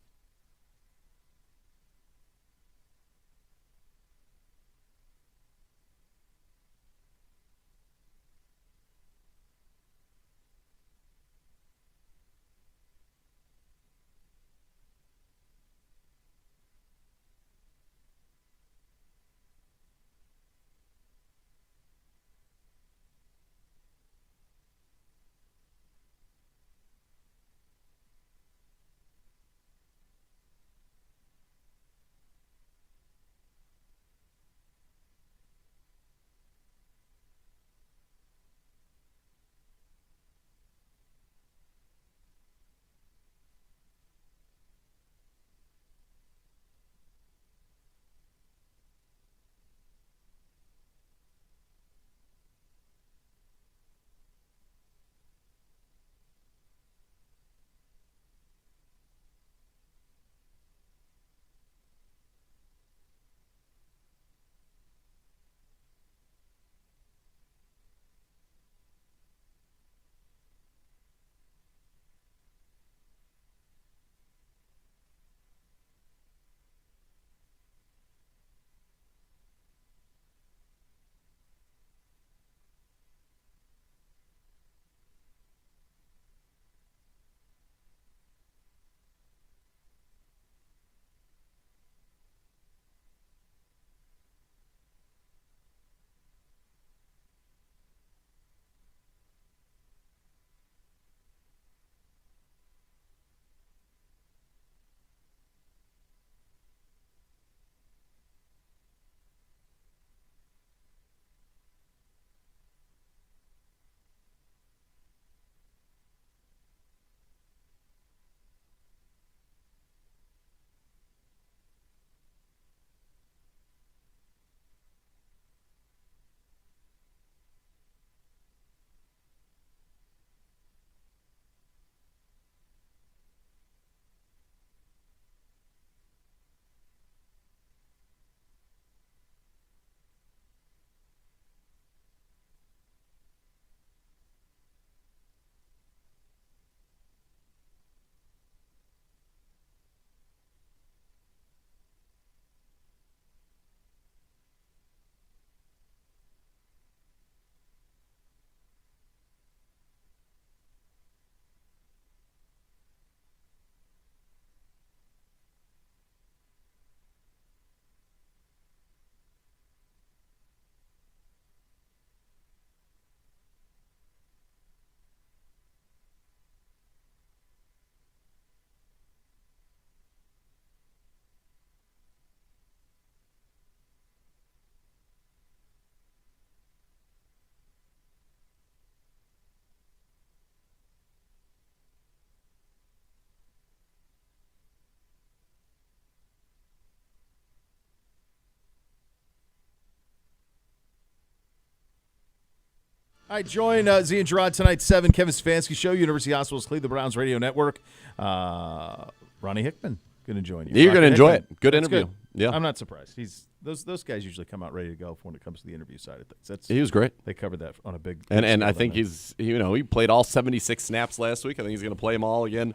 I join Z and Gerard tonight, 7, Kevin Stefanski Show, University Hospitals, Cleveland Browns Radio Network. Ronnie Hickman going to join you. You're going to enjoy Hickman. it. Good That's interview. Yeah, I'm not surprised. Those guys usually come out ready to go when it comes to the interview side of things. He was great. They covered that on a big and I think he played all 76 snaps last week. I think he's going to play them all again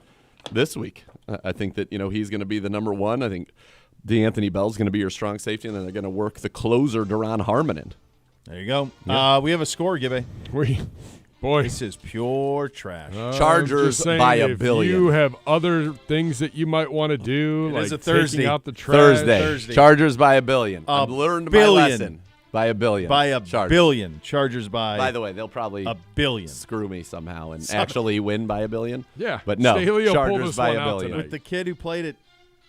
this week. I think that he's going to be the number one. I think D'Anthony Bell's going to be your strong safety, and then they're going to work the closer Duron Harmon in. There you go. Yeah. We have a score, Gibby. Boy, this is pure trash. Chargers just saying, by a if billion. You have other things that you might want to do, It like is a Thursday. taking out the trash. Thursday. Chargers by a billion. I've learned my lesson. By a billion. By a Chargers. billion. Chargers by the way, they'll probably a billion. Screw me somehow and actually win by a billion. Yeah. But no, Staley will pull Chargers this by one a out billion. tonight. With the kid who played at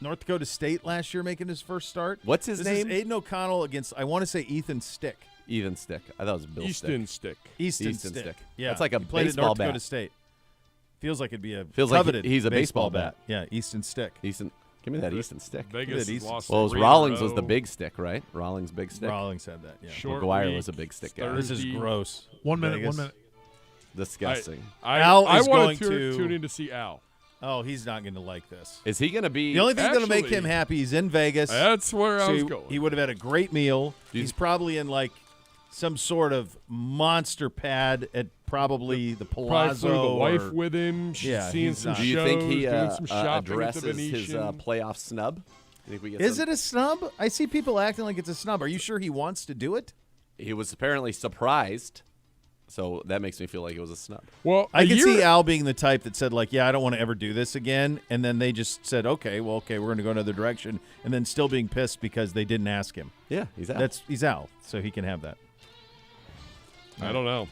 North Dakota State last year making his first start. What's his name? This is Aiden O'Connell against, I want to say, Ethan Stick. Ethan Stick. I thought it was Bill Easton Stick. Easton Stick. Yeah. That's like a he played baseball at North bat. Dakota State. Feels like it'd be a Feels like coveted he's a baseball bat. Yeah, Easton Stick. Easton. Give me that Easton Stick. Vegas Easton. lost Well, it was 3 in a Rawlings was row. the big stick, right? Rawlings big stick. Rawlings had that, yeah. Short McGuire week, was a big stick guy. This is Thursday. gross. 1 minute. Vegas. 1 minute. Disgusting. Al I is want going to to- tune in to see Al. Oh, he's not going to like this. Is he going to be? The only thing that'll make Actually- him happy, he's in Vegas. That's where I so was he- going. He would have had a great meal. you- He's probably in like some sort of monster pad at probably the Probably Palazzo. flew the wife or- with him. She's Yeah, seeing he's some not- Do you think he shows, doing some shopping at the addresses his Venetian. playoff snub? You think we get Is some- it a snub? I see people acting like it's a snub. Are you sure he wants to do it? He was apparently surprised, so that makes me feel like it was a snub. Well, I a can year- see Al being the type that said, like, yeah, I don't want to ever do this again. And then they just said, okay, we're going to go another direction. And then still being pissed because they didn't ask him. Yeah, he's out. He's Al, so he can have that. I don't know.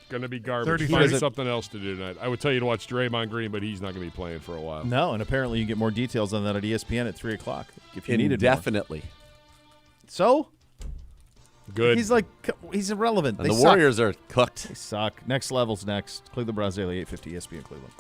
Going to be garbage. 30 Find seconds. something else to do tonight. I would tell you to watch Draymond Green, but he's not going to be playing for a while. No, and apparently you can get more details on that at ESPN at 3 o'clock if you needed more. Indefinitely. So? Good. He's irrelevant. And They the suck. Warriors are cooked. They suck. Next level's next. Cleveland Browns Daily, 850 ESPN Cleveland.